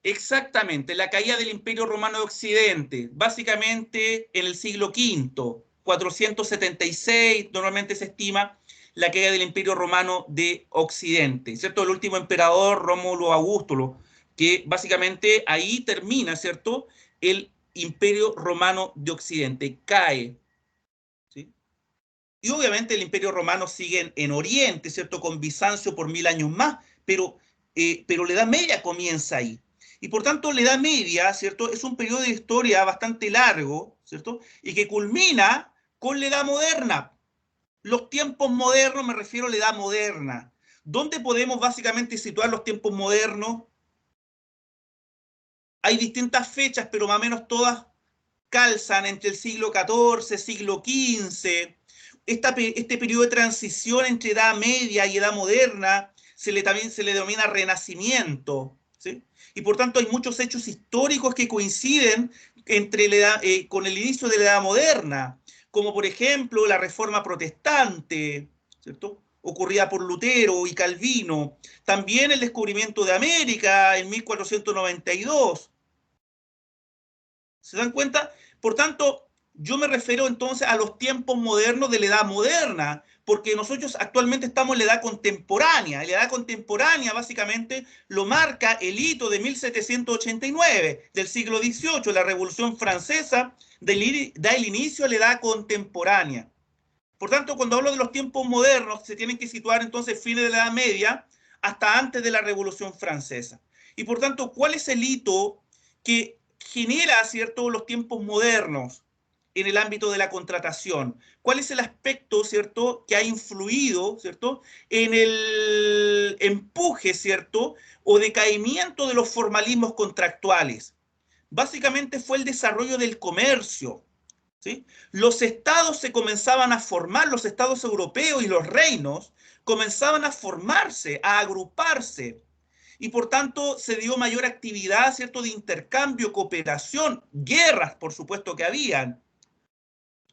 Speaker 1: Exactamente, la caída del Imperio Romano de Occidente, básicamente en el siglo V, 476, normalmente se estima la caída del Imperio Romano de Occidente, ¿cierto? El último emperador, Rómulo Augusto, que básicamente ahí termina, ¿cierto? El Imperio Romano de Occidente cae, ¿sí? Y obviamente el Imperio Romano sigue en Oriente, ¿cierto? Con Bizancio por 1000 años más, pero la Edad Media comienza ahí. Y por tanto, la Edad Media, ¿cierto? Es un periodo de historia bastante largo, ¿cierto? Y que culmina con la Edad Moderna. Los tiempos modernos, me refiero a la Edad Moderna. ¿Dónde podemos básicamente situar los tiempos modernos? Hay distintas fechas, pero más o menos todas calzan entre el siglo XIV, siglo XV. Este periodo de transición entre Edad Media y Edad Moderna también se le denomina Renacimiento, ¿sí? Y por tanto hay muchos hechos históricos que coinciden con el inicio de la Edad Moderna, como por ejemplo la Reforma Protestante, ¿cierto? Ocurrida por Lutero y Calvino. También el descubrimiento de América en 1492. ¿Se dan cuenta? Por tanto, yo me refiero entonces a los tiempos modernos de la edad moderna, porque nosotros actualmente estamos en la edad contemporánea. Y la edad contemporánea básicamente lo marca el hito de 1789, del siglo XVIII, la Revolución Francesa, da el inicio a la edad contemporánea. Por tanto, cuando hablo de los tiempos modernos, se tienen que situar entonces fines de la Edad Media hasta antes de la Revolución Francesa. Y por tanto, ¿cuál es el hito que genera, ¿cierto?, los tiempos modernos en el ámbito de la contratación? ¿Cuál es el aspecto, ¿cierto?, que ha influido, ¿cierto?, en el empuje, ¿cierto?, o decaimiento de los formalismos contractuales? Básicamente fue el desarrollo del comercio, ¿sí? Los estados se comenzaban a formar, los estados europeos y los reinos comenzaban a formarse, a agruparse, y por tanto se dio mayor actividad, ¿cierto?, de intercambio, cooperación, guerras, por supuesto que habían,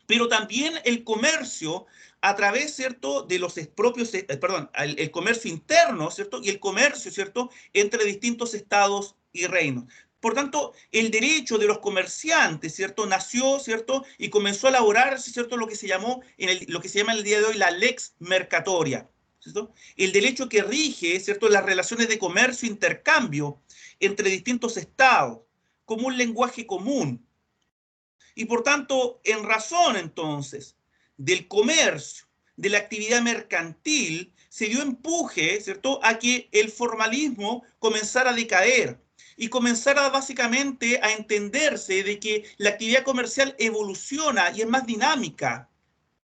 Speaker 1: pero también el comercio a través, ¿cierto?, de los propios, el comercio interno, ¿cierto?, y el comercio, ¿cierto?, entre distintos estados y reinos. Por tanto, el derecho de los comerciantes, ¿cierto?, nació, ¿cierto?, y comenzó a elaborarse, ¿cierto?, lo que se llama en el día de hoy la lex mercatoria, ¿cierto? El derecho que rige, ¿cierto?, las relaciones de comercio e intercambio entre distintos estados, como un lenguaje común. Y por tanto, en razón entonces del comercio, de la actividad mercantil, se dio empuje, ¿cierto?, a que el formalismo comenzara a decaer y comenzara básicamente a entenderse de que la actividad comercial evoluciona y es más dinámica,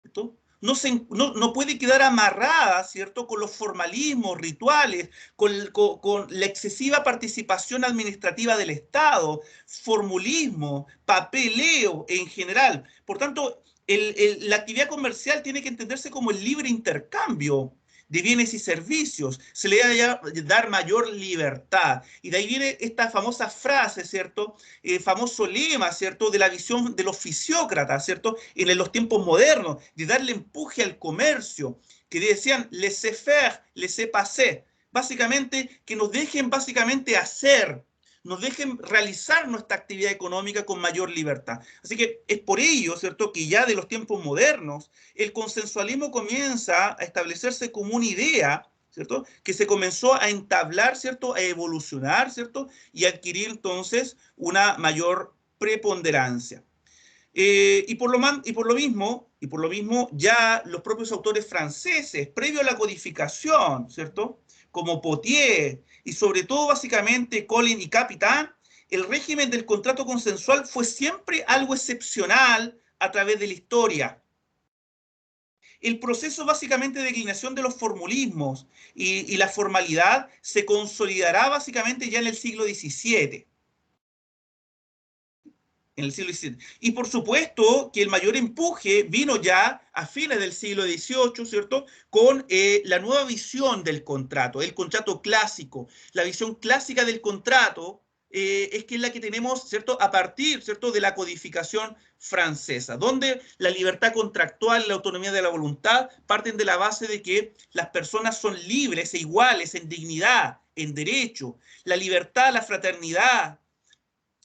Speaker 1: ¿cierto? No puede quedar amarrada, ¿cierto?, con los formalismos, rituales, con la excesiva participación administrativa del Estado, formulismo, papeleo en general. Por tanto, la actividad comercial tiene que entenderse como el libre intercambio de bienes y servicios, se le debe dar mayor libertad. Y de ahí viene esta famosa frase, ¿cierto? Famoso lema, ¿cierto?, de la visión de los fisiócratas, ¿cierto?, en los tiempos modernos, de darle empuje al comercio, que decían laissez-faire, laissez-passer, básicamente que nos dejen básicamente hacer, nos dejen realizar nuestra actividad económica con mayor libertad. Así que es por ello, ¿cierto?, que ya de los tiempos modernos el consensualismo comienza a establecerse como una idea, ¿cierto?, que se comenzó a entablar, ¿cierto?, a evolucionar, ¿cierto?, y a adquirir entonces una mayor preponderancia. Y por lo mismo, ya los propios autores franceses, previo a la codificación, ¿cierto?, como Potier y sobre todo básicamente Collin y Capitan, el régimen del contrato consensual fue siempre algo excepcional a través de la historia. El proceso básicamente de declinación de los formulismos y la formalidad se consolidará básicamente ya en el siglo XVII. en el siglo XVII. Y por supuesto que el mayor empuje vino ya a fines del siglo XVIII, ¿cierto? Con la nueva visión del contrato, el contrato clásico. La visión clásica del contrato es que es la que tenemos, ¿cierto? A partir, ¿cierto?, de la codificación francesa, donde la libertad contractual y la autonomía de la voluntad parten de la base de que las personas son libres e iguales en dignidad, en derecho. La libertad, la fraternidad,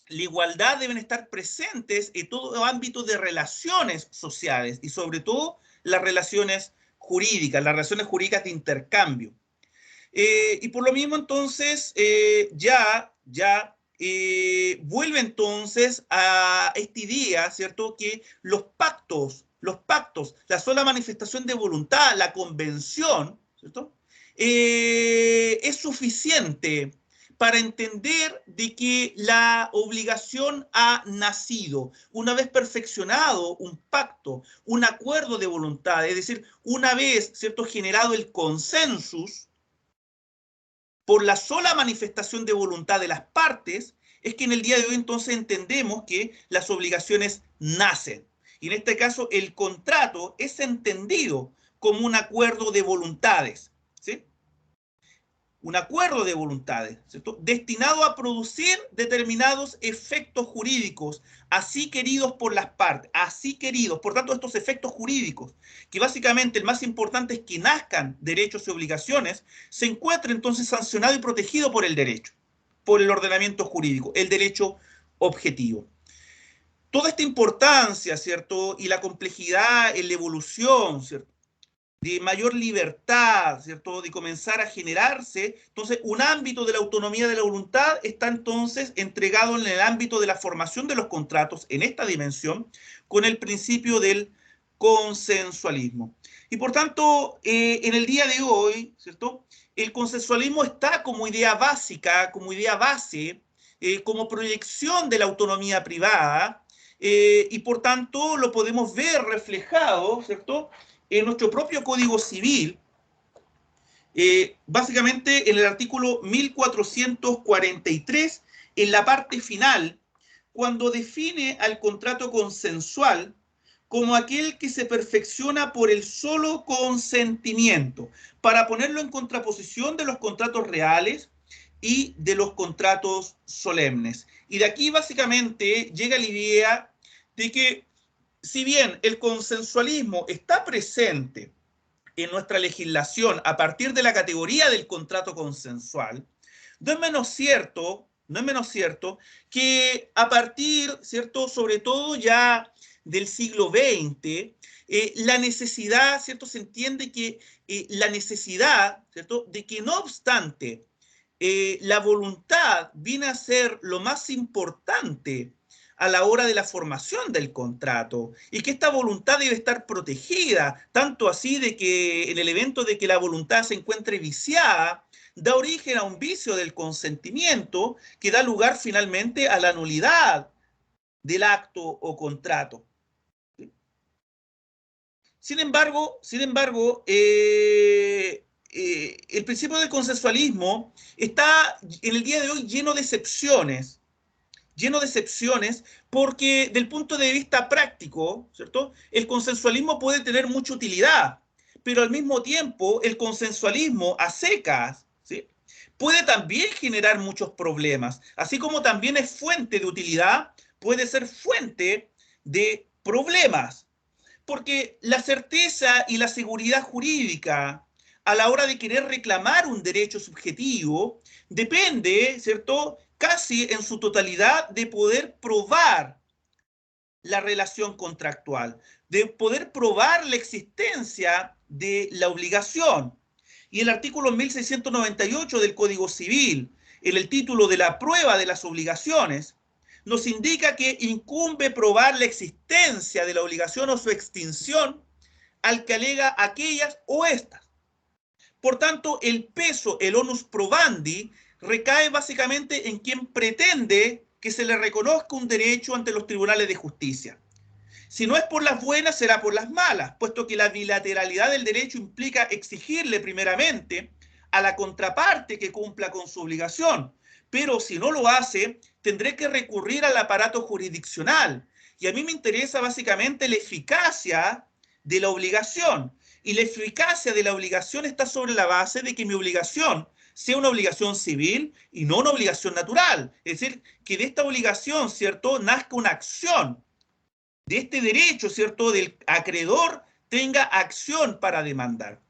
Speaker 1: la igualdad deben estar presentes en todo ámbito de relaciones sociales y sobre todo las relaciones jurídicas de intercambio. Y por lo mismo entonces vuelve entonces a esta idea, ¿cierto?, que los pactos, la sola manifestación de voluntad, la convención, ¿cierto?, es suficiente para entender de que la obligación ha nacido. Una vez perfeccionado un pacto, un acuerdo de voluntad, es decir, una vez, ¿cierto?, generado el consensus, por la sola manifestación de voluntad de las partes, es que en el día de hoy entonces entendemos que las obligaciones nacen. Y en este caso el contrato es entendido como un acuerdo de voluntades, ¿sí? Un acuerdo de voluntades, ¿cierto?, destinado a producir determinados efectos jurídicos, así queridos por las partes, así queridos. Por tanto, estos efectos jurídicos, que básicamente el más importante es que nazcan derechos y obligaciones, se encuentra entonces sancionado y protegido por el derecho, por el ordenamiento jurídico, el derecho objetivo. Toda esta importancia, ¿cierto?, y la complejidad en la evolución, ¿cierto?, de mayor libertad, ¿cierto?, de comenzar a generarse, entonces un ámbito de la autonomía de la voluntad está entonces entregado en el ámbito de la formación de los contratos en esta dimensión con el principio del consensualismo. Y por tanto, en el día de hoy, ¿cierto?, el consensualismo está como idea básica, como idea base, como proyección de la autonomía privada, y por tanto lo podemos ver reflejado, ¿cierto?, en nuestro propio Código Civil, básicamente en el artículo 1443, en la parte final, cuando define al contrato consensual como aquel que se perfecciona por el solo consentimiento, para ponerlo en contraposición de los contratos reales y de los contratos solemnes. Y de aquí básicamente llega la idea de que si bien el consensualismo está presente en nuestra legislación a partir de la categoría del contrato consensual, no es menos cierto que a partir, ¿cierto?, sobre todo ya del siglo XX, la necesidad, ¿cierto?, se entiende que la necesidad, ¿cierto?, de que no obstante la voluntad viene a ser lo más importante a la hora de la formación del contrato, y que esta voluntad debe estar protegida, tanto así de que en el evento de que la voluntad se encuentre viciada, da origen a un vicio del consentimiento que da lugar finalmente a la nulidad del acto o contrato. Sin embargo, el principio del consensualismo está en el día de hoy lleno de excepciones, porque del punto de vista práctico, ¿cierto?, el consensualismo puede tener mucha utilidad, pero al mismo tiempo el consensualismo a secas, ¿sí?, puede también generar muchos problemas, así como también es fuente de utilidad, puede ser fuente de problemas, porque la certeza y la seguridad jurídica a la hora de querer reclamar un derecho subjetivo depende, ¿cierto?, casi en su totalidad de poder probar la relación contractual, de poder probar la existencia de la obligación. Y el artículo 1698 del Código Civil, en el título de la prueba de las obligaciones, nos indica que incumbe probar la existencia de la obligación o su extinción al que alega aquellas o estas. Por tanto, el peso, el onus probandi, recae básicamente en quien pretende que se le reconozca un derecho ante los tribunales de justicia. Si no es por las buenas, será por las malas, puesto que la bilateralidad del derecho implica exigirle primeramente a la contraparte que cumpla con su obligación, pero si no lo hace, tendré que recurrir al aparato jurisdiccional. Y a mí me interesa básicamente la eficacia de la obligación. Y la eficacia de la obligación está sobre la base de que mi obligación sea una obligación civil y no una obligación natural. Es decir, que de esta obligación, ¿cierto?, nazca una acción. De este derecho, ¿cierto?, del acreedor tenga acción para demandar.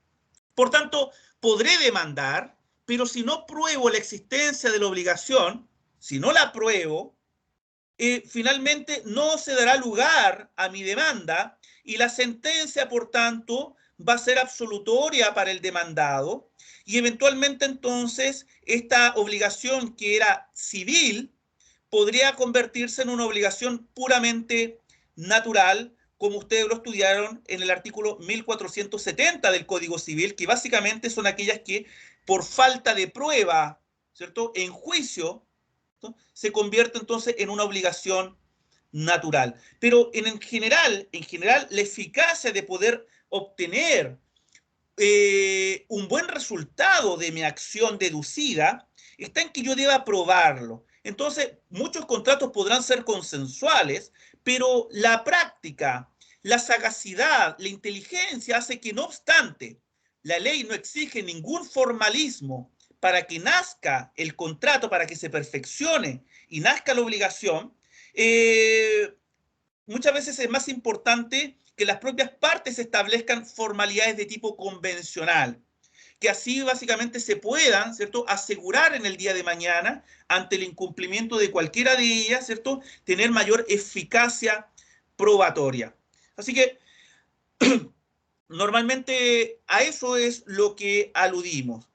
Speaker 1: Por tanto, podré demandar, pero si no pruebo la existencia de la obligación, si no la pruebo, finalmente no se dará lugar a mi demanda y la sentencia, por tanto, va a ser absolutoria para el demandado y eventualmente entonces esta obligación que era civil podría convertirse en una obligación puramente natural, como ustedes lo estudiaron en el artículo 1470 del Código Civil, que básicamente son aquellas que por falta de prueba, ¿cierto?, en juicio, ¿no?, se convierte entonces en una obligación natural. Pero en general, la eficacia de poder obtener un buen resultado de mi acción deducida está en que yo deba probarlo. Entonces, muchos contratos podrán ser consensuales, pero la práctica, la sagacidad, la inteligencia hace que, no obstante, la ley no exige ningún formalismo para que nazca el contrato, para que se perfeccione y nazca la obligación. Muchas veces es más importante que las propias partes establezcan formalidades de tipo convencional, que así básicamente se puedan, ¿cierto?, asegurar en el día de mañana, ante el incumplimiento de cualquiera de ellas, ¿cierto?, tener mayor eficacia probatoria. Así que normalmente a eso es lo que aludimos.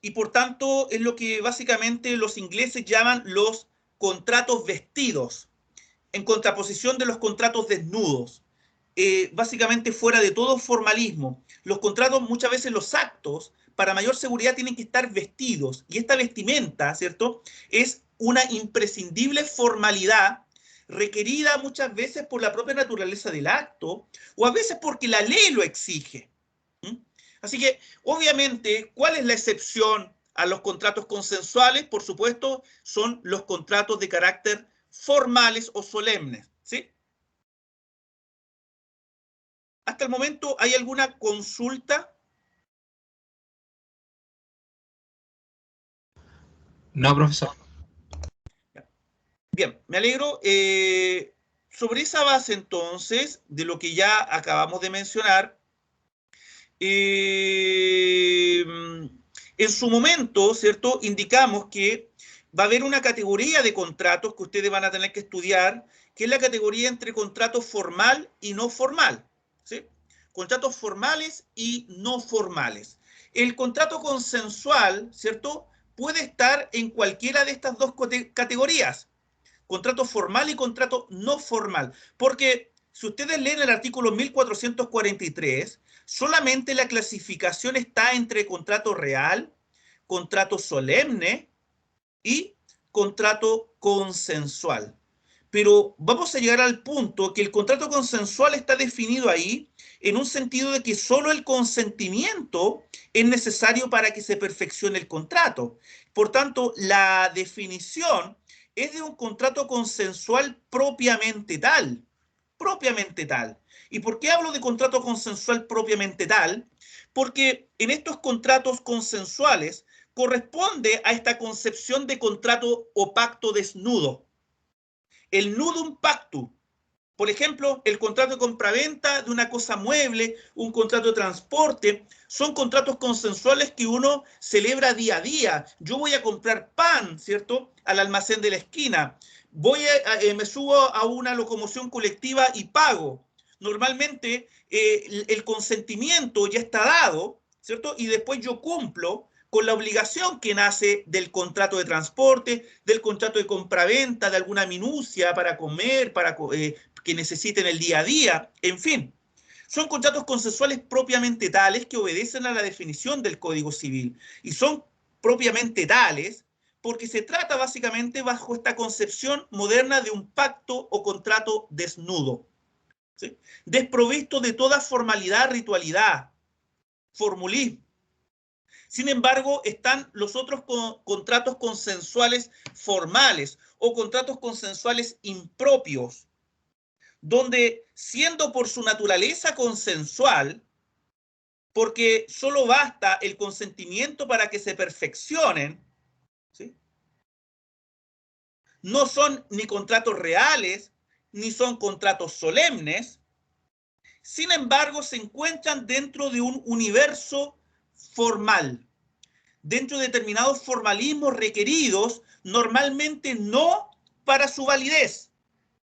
Speaker 1: Y por tanto es lo que básicamente los ingleses llaman los contratos vestidos, en contraposición de los contratos desnudos, básicamente fuera de todo formalismo. Los contratos, muchas veces los actos, para mayor seguridad tienen que estar vestidos, y esta vestimenta, ¿cierto?, es una imprescindible formalidad requerida muchas veces por la propia naturaleza del acto, o a veces porque la ley lo exige. Así que, obviamente, ¿cuál es la excepción a los contratos consensuales? Por supuesto, son los contratos de carácter formales o solemnes, ¿sí? Hasta el momento, ¿hay alguna consulta?
Speaker 7: No, profesor.
Speaker 1: Bien, me alegro. Sobre esa base, entonces, de lo que ya acabamos de mencionar, en su momento, ¿cierto?, indicamos que va a haber una categoría de contratos que ustedes van a tener que estudiar, que es la categoría entre contrato formal y no formal, ¿sí? Contratos formales y no formales. El contrato consensual, ¿cierto?, puede estar en cualquiera de estas dos categorías, contrato formal y contrato no formal, porque si ustedes leen el artículo 1443, solamente la clasificación está entre contrato real, contrato solemne y contrato consensual. Pero vamos a llegar al punto que el contrato consensual está definido ahí en un sentido de que solo el consentimiento es necesario para que se perfeccione el contrato. Por tanto, la definición es de un contrato consensual propiamente tal. Propiamente tal. ¿Y por qué hablo de contrato consensual propiamente tal? Porque en estos contratos consensuales corresponde a esta concepción de contrato o pacto desnudo. El nudum pactum. Por ejemplo, el contrato de compraventa de una cosa mueble, un contrato de transporte, son contratos consensuales que uno celebra día a día. Yo voy a comprar pan, ¿cierto?, al almacén de la esquina. Me subo a una locomoción colectiva y pago. Normalmente el consentimiento ya está dado, ¿cierto? Y después yo cumplo con la obligación que nace del contrato de transporte, del contrato de compraventa, de alguna minucia para comer, que necesiten el día a día, en fin. Son contratos consensuales propiamente tales que obedecen a la definición del Código Civil y son propiamente tales porque se trata básicamente bajo esta concepción moderna de un pacto o contrato desnudo, ¿sí?, desprovisto de toda formalidad, ritualidad, formulismo. Sin embargo, están los otros contratos consensuales formales o contratos consensuales impropios, donde siendo por su naturaleza consensual, porque solo basta el consentimiento para que se perfeccionen, ¿sí? No son ni contratos reales, ni son contratos solemnes. Sin embargo, se encuentran dentro de un universo formal, dentro de determinados formalismos requeridos, normalmente no para su validez,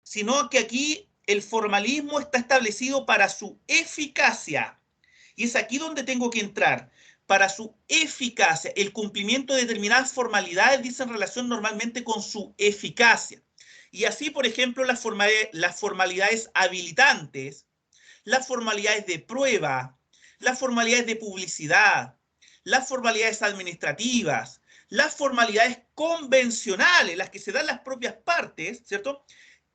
Speaker 1: sino que aquí el formalismo está establecido para su eficacia. Y es aquí donde tengo que entrar. Para su eficacia, el cumplimiento de determinadas formalidades dicen relación normalmente con su eficacia. Y así, por ejemplo, las formalidades habilitantes, las formalidades de prueba, las formalidades de publicidad, las formalidades administrativas, las formalidades convencionales, las que se dan las propias partes, ¿cierto?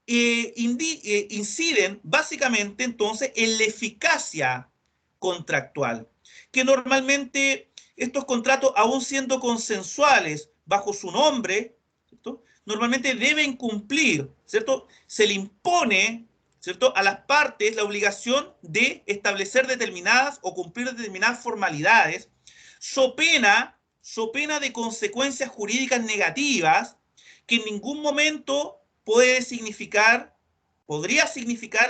Speaker 1: Inciden básicamente entonces en la eficacia contractual, que normalmente estos contratos, aun siendo consensuales bajo su nombre, ¿cierto?, normalmente deben cumplir, ¿cierto? Se le impone, ¿cierto?, a las partes la obligación de establecer determinadas o cumplir determinadas formalidades, so pena de consecuencias jurídicas negativas que en ningún momento podría significar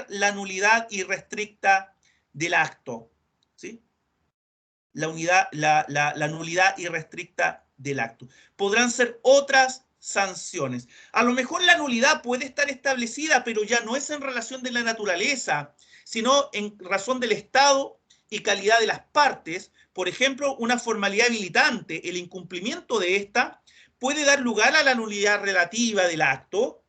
Speaker 1: la nulidad irrestricta del acto, ¿sí? La nulidad irrestricta del acto. Podrán ser otras sanciones. A lo mejor la nulidad puede estar establecida, pero ya no es en relación de la naturaleza, sino en razón del estado y calidad de las partes. Por ejemplo, una formalidad habilitante, el incumplimiento de esta puede dar lugar a la nulidad relativa del acto,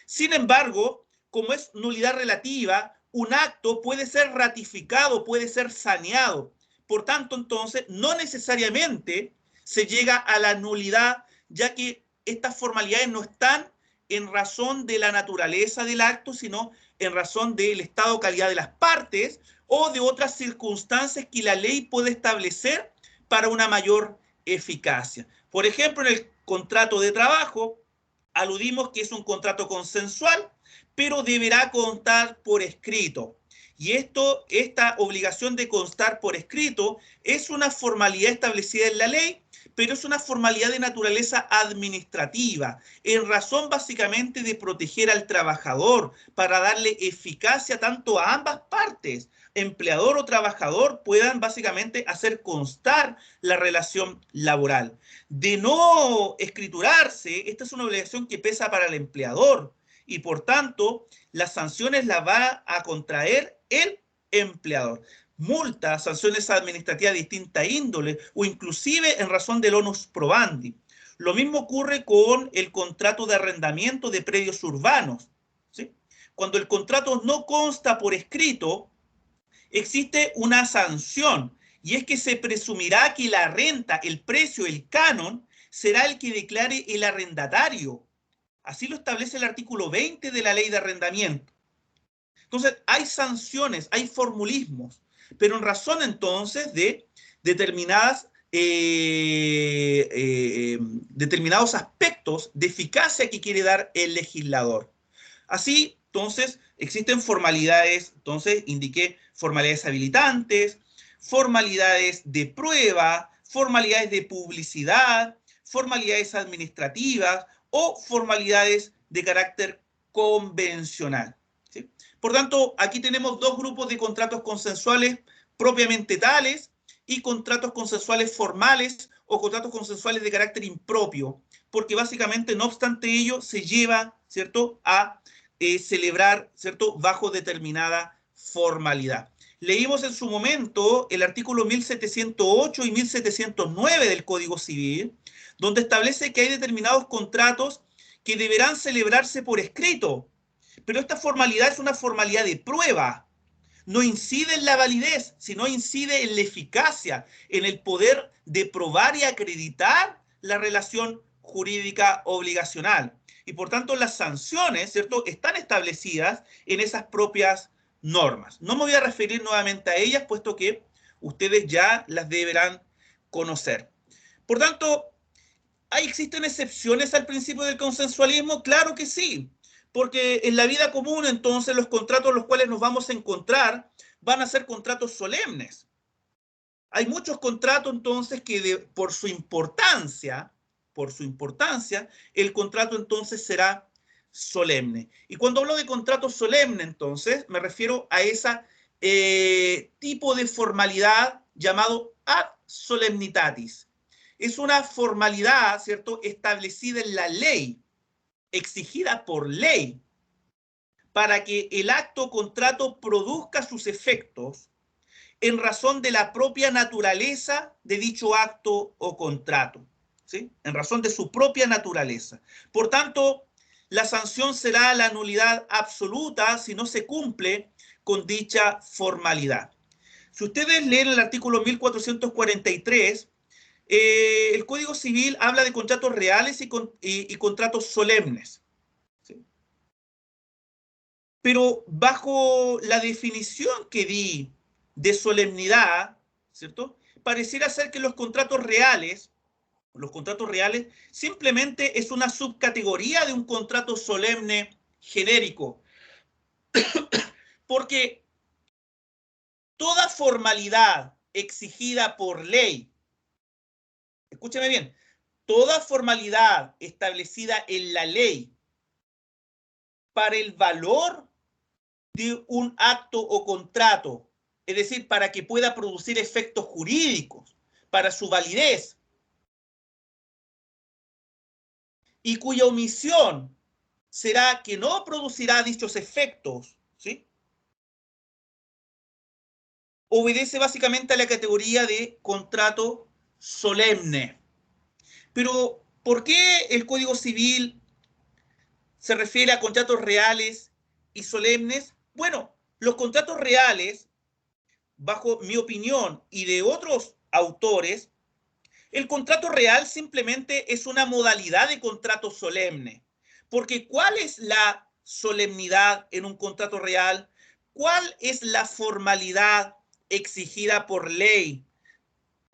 Speaker 1: Sin embargo, como es nulidad relativa, un acto puede ser ratificado, puede ser saneado. Por tanto, entonces, no necesariamente se llega a la nulidad, ya que estas formalidades no están en razón de la naturaleza del acto, sino en razón del estado o calidad de las partes o de otras circunstancias que la ley puede establecer para una mayor eficacia. Por ejemplo, en el contrato de trabajo, aludimos que es un contrato consensual, pero deberá constar por escrito. Y esta obligación de constar por escrito es una formalidad establecida en la ley, pero es una formalidad de naturaleza administrativa, en razón básicamente de proteger al trabajador, para darle eficacia tanto a ambas partes, empleador o trabajador, puedan básicamente hacer constar la relación laboral. De no escriturarse, esta es una obligación que pesa para el empleador, y por tanto las sanciones las va a contraer el empleador. Multas, sanciones administrativas de distinta índole o inclusive en razón del onus probandi. Lo mismo ocurre con el contrato de arrendamiento de predios urbanos, ¿sí? Cuando el contrato no consta por escrito, existe una sanción, y es que se presumirá que la renta, el precio, el canon, será el que declare el arrendatario. Así lo establece el artículo 20 de la ley de arrendamiento. Entonces, hay sanciones, hay formulismos, pero en razón entonces de determinados aspectos de eficacia que quiere dar el legislador. Así, entonces, existen formalidades, entonces indiqué formalidades habilitantes, formalidades de prueba, formalidades de publicidad, formalidades administrativas o formalidades de carácter convencional, ¿sí? Por tanto, aquí tenemos dos grupos de contratos consensuales propiamente tales y contratos consensuales formales o contratos consensuales de carácter impropio, porque básicamente, no obstante ello, se lleva, ¿cierto?, a celebrar, ¿cierto?, bajo determinada formalidad. Leímos en su momento el artículo 1708 y 1709 del Código Civil, donde establece que hay determinados contratos que deberán celebrarse por escrito, pero esta formalidad es una formalidad de prueba. No incide en la validez, sino incide en la eficacia, en el poder de probar y acreditar la relación jurídica obligacional. Y por tanto las sanciones, ¿cierto?, están establecidas en esas propias normas. No me voy a referir nuevamente a ellas, puesto que ustedes ya las deberán conocer. Por tanto, ¿existen excepciones al principio del consensualismo? Claro que sí, porque en la vida común, entonces, los contratos los cuales nos vamos a encontrar van a ser contratos solemnes. Hay muchos contratos, entonces, que por su importancia, el contrato, entonces, será solemne. Y cuando hablo de contrato solemne, entonces, me refiero a ese tipo de formalidad llamado ad solemnitatis. Es una formalidad, ¿cierto?, establecida en la ley, exigida por ley, para que el acto o contrato produzca sus efectos en razón de la propia naturaleza de dicho acto o contrato, ¿sí? En razón de su propia naturaleza. Por tanto, la sanción será la nulidad absoluta si no se cumple con dicha formalidad. Si ustedes leen el artículo 1443, el Código Civil habla de contratos reales y contratos solemnes, ¿sí? Pero bajo la definición que di de solemnidad, ¿cierto?, pareciera ser que los contratos reales simplemente es una subcategoría de un contrato solemne genérico, porque toda formalidad exigida por ley, escúcheme bien, toda formalidad establecida en la ley para el valor de un acto o contrato, es decir, para que pueda producir efectos jurídicos, para su validez, y cuya omisión será que no producirá dichos efectos, ¿sí?, obedece básicamente a la categoría de contrato solemne. Pero, ¿por qué el Código Civil se refiere a contratos reales y solemnes? Bueno, los contratos reales, bajo mi opinión y de otros autores, el contrato real simplemente es una modalidad de contrato solemne. Porque ¿cuál es la solemnidad en un contrato real? ¿Cuál es la formalidad exigida por ley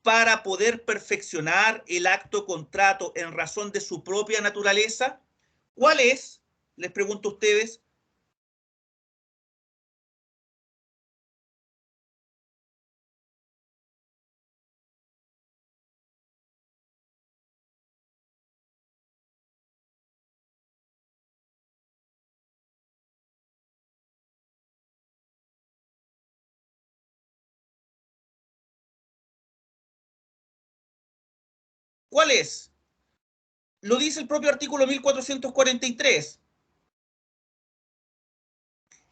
Speaker 1: para poder perfeccionar el acto contrato en razón de su propia naturaleza? ¿Cuál es? Les pregunto a ustedes. ¿Cuál es? Lo dice el propio artículo 1443.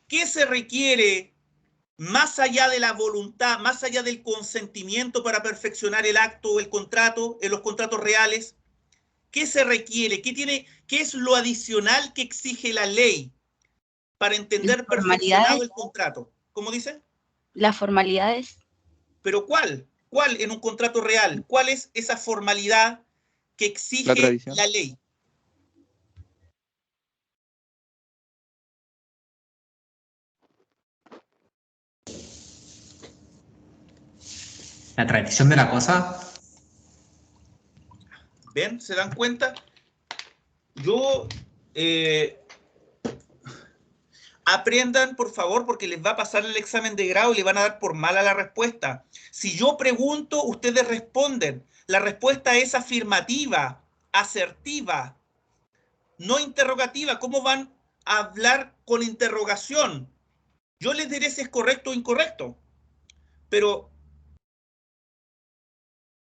Speaker 1: ¿Qué se requiere más allá de la voluntad, más allá del consentimiento para perfeccionar el acto o el contrato en los contratos reales? ¿Qué se requiere? ¿Qué es lo adicional que exige la ley para entender perfeccionado el contrato? ¿Cómo dice?
Speaker 2: Las formalidades.
Speaker 1: ¿Pero cuál? ¿Cuál en un contrato real? ¿Cuál es esa formalidad que exige la ley?
Speaker 7: ¿La tradición de la cosa?
Speaker 1: ¿Ven? ¿Se dan cuenta? Aprendan, por favor, porque les va a pasar el examen de grado y le van a dar por mala la respuesta. Si yo pregunto, ustedes responden. La respuesta es afirmativa, asertiva, no interrogativa. ¿Cómo van a hablar con interrogación? Yo les diré si es correcto o incorrecto, pero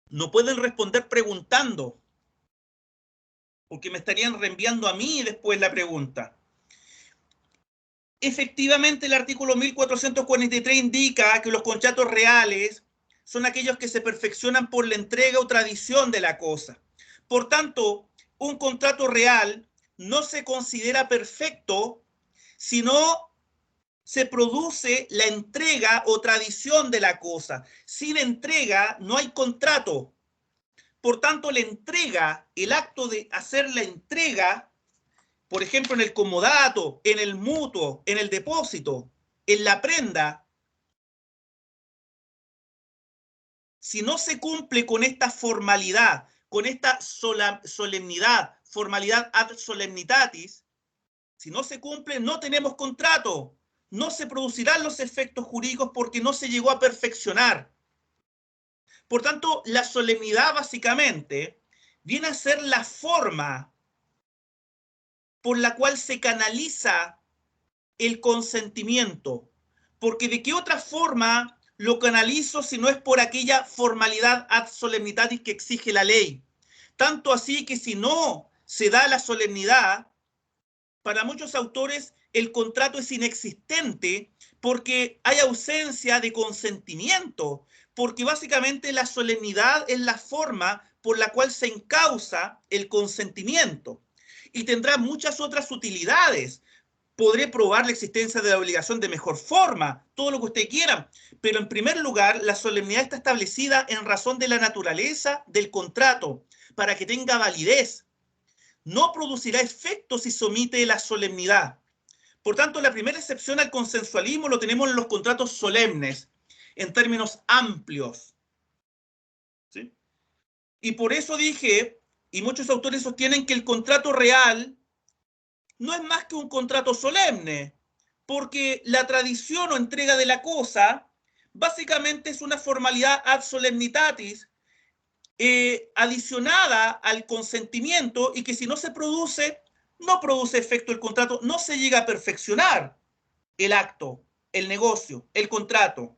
Speaker 1: no pueden responder preguntando, porque me estarían reenviando a mí después la pregunta. Efectivamente, el artículo 1443 indica que los contratos reales son aquellos que se perfeccionan por la entrega o tradición de la cosa. Por tanto, un contrato real no se considera perfecto si no se produce la entrega o tradición de la cosa. Sin entrega no hay contrato. Por tanto, la entrega, el acto de hacer la entrega, por ejemplo, en el comodato, en el mutuo, en el depósito, en la prenda, si no se cumple con esta formalidad, con esta solemnidad, formalidad ad solemnitatis, si no se cumple, no tenemos contrato. No se producirán los efectos jurídicos porque no se llegó a perfeccionar. Por tanto, la solemnidad básicamente viene a ser la forma por la cual se canaliza el consentimiento. Porque ¿de qué otra forma lo canalizo si no es por aquella formalidad ad solemnitatis que exige la ley? Tanto así que si no se da la solemnidad, para muchos autores el contrato es inexistente porque hay ausencia de consentimiento, porque básicamente la solemnidad es la forma por la cual se encausa el consentimiento y tendrá muchas otras utilidades. Podré probar la existencia de la obligación de mejor forma, todo lo que usted quiera, pero en primer lugar, la solemnidad está establecida en razón de la naturaleza del contrato, para que tenga validez. No producirá efecto si se omite la solemnidad. Por tanto, la primera excepción al consensualismo lo tenemos en los contratos solemnes, en términos amplios. ¿Sí? Y por eso dije, y muchos autores sostienen que el contrato real no es más que un contrato solemne, porque la tradición o entrega de la cosa básicamente es una formalidad ad solemnitatis adicionada al consentimiento y que si no se produce, no produce efecto el contrato, no se llega a perfeccionar el acto, el negocio, el contrato.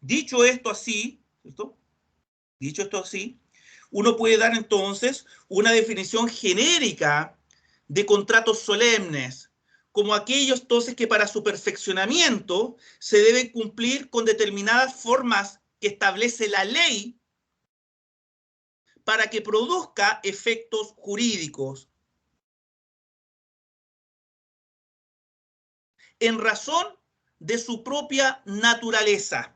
Speaker 1: Dicho esto así, ¿cierto? Dicho esto así, uno puede dar entonces una definición genérica de contratos solemnes, como aquellos entonces que para su perfeccionamiento se deben cumplir con determinadas formas que establece la ley para que produzca efectos jurídicos. En razón de su propia naturaleza.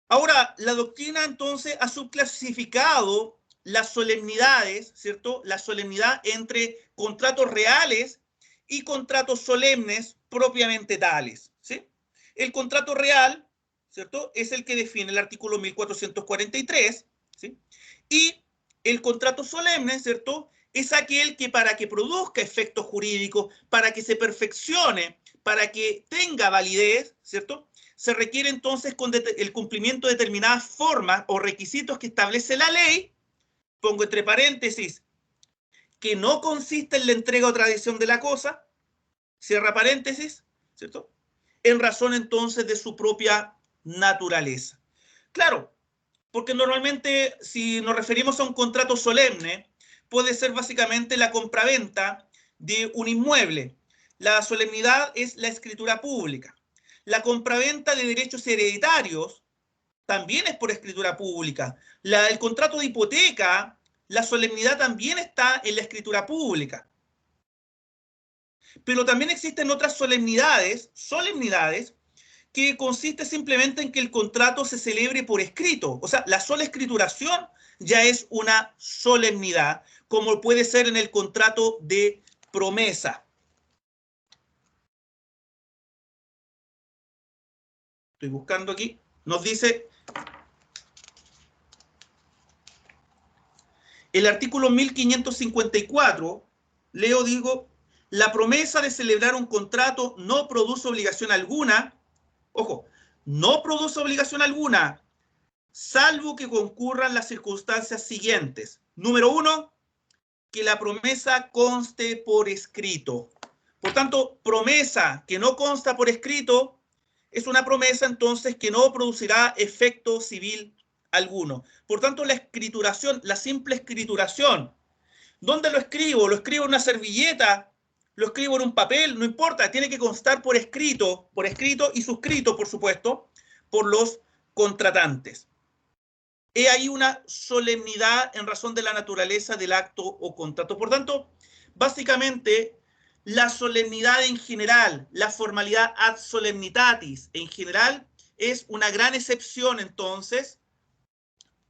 Speaker 1: Ahora, la doctrina entonces ha subclasificado las solemnidades, ¿cierto? La solemnidad entre contratos reales y contratos solemnes propiamente tales, ¿sí? El contrato real, ¿cierto? Es el que define el artículo 1443, ¿sí? Y el contrato solemne, ¿cierto? Es aquel que para que produzca efectos jurídicos, para que se perfeccione, para que tenga validez, ¿cierto? Se requiere entonces con el cumplimiento de determinadas formas o requisitos que establece la ley, pongo entre paréntesis, que no consiste en la entrega o tradición de la cosa, cierra paréntesis, ¿cierto? En razón entonces de su propia naturaleza. Claro, porque normalmente si nos referimos a un contrato solemne, puede ser básicamente la compraventa de un inmueble. La solemnidad es la escritura pública. La compraventa de derechos hereditarios también es por escritura pública. El contrato de hipoteca, la solemnidad también está en la escritura pública. Pero también existen otras solemnidades que consiste simplemente en que el contrato se celebre por escrito. O sea, la sola escrituración ya es una solemnidad, como puede ser en el contrato de promesa. Estoy buscando aquí. Nos dice el artículo 1554, digo, la promesa de celebrar un contrato no produce obligación alguna. Ojo, no produce obligación alguna, salvo que concurran las circunstancias siguientes. Número 1, que la promesa conste por escrito. Por tanto, promesa que no consta por escrito es una promesa entonces que no producirá efecto civil alguno. Por tanto, la escrituración, la simple escrituración, ¿dónde lo escribo? ¿Lo escribo en una servilleta? ¿Lo escribo en un papel? No importa, tiene que constar por escrito y suscrito, por supuesto, por los contratantes. He ahí una solemnidad en razón de la naturaleza del acto o contrato. Por tanto, básicamente, la solemnidad en general, la formalidad ad solemnitatis en general, es una gran excepción entonces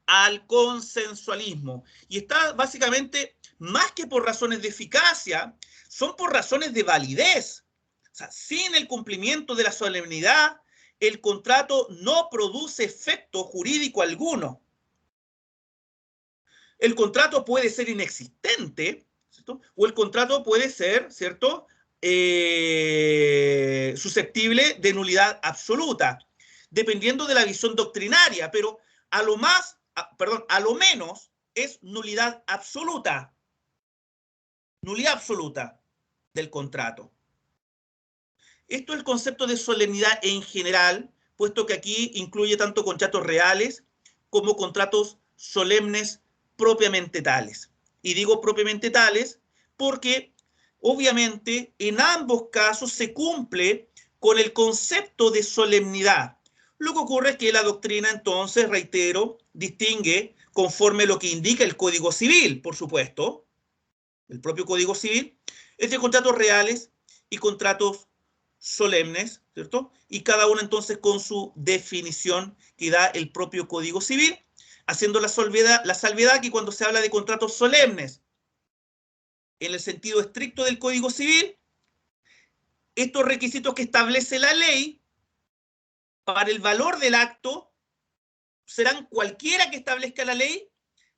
Speaker 1: al consensualismo. Y está básicamente, más que por razones de eficacia, son por razones de validez. O sea, sin el cumplimiento de la solemnidad, el contrato no produce efecto jurídico alguno. El contrato puede ser inexistente, ¿cierto? O el contrato puede ser, ¿cierto?, susceptible de nulidad absoluta, dependiendo de la visión doctrinaria, pero a lo menos es nulidad absoluta del contrato. Esto es el concepto de solemnidad en general, puesto que aquí incluye tanto contratos reales como contratos solemnes propiamente tales. Y digo propiamente tales porque obviamente en ambos casos se cumple con el concepto de solemnidad. Lo que ocurre es que la doctrina entonces, reitero, distingue conforme lo que indica el Código Civil, por supuesto, el propio Código Civil, entre contratos reales y contratos solemnes, ¿cierto? Y cada uno entonces con su definición que da el propio Código Civil, haciendo la salvedad que cuando se habla de contratos solemnes, en el sentido estricto del Código Civil, estos requisitos que establece la ley para el valor del acto serán cualquiera que establezca la ley,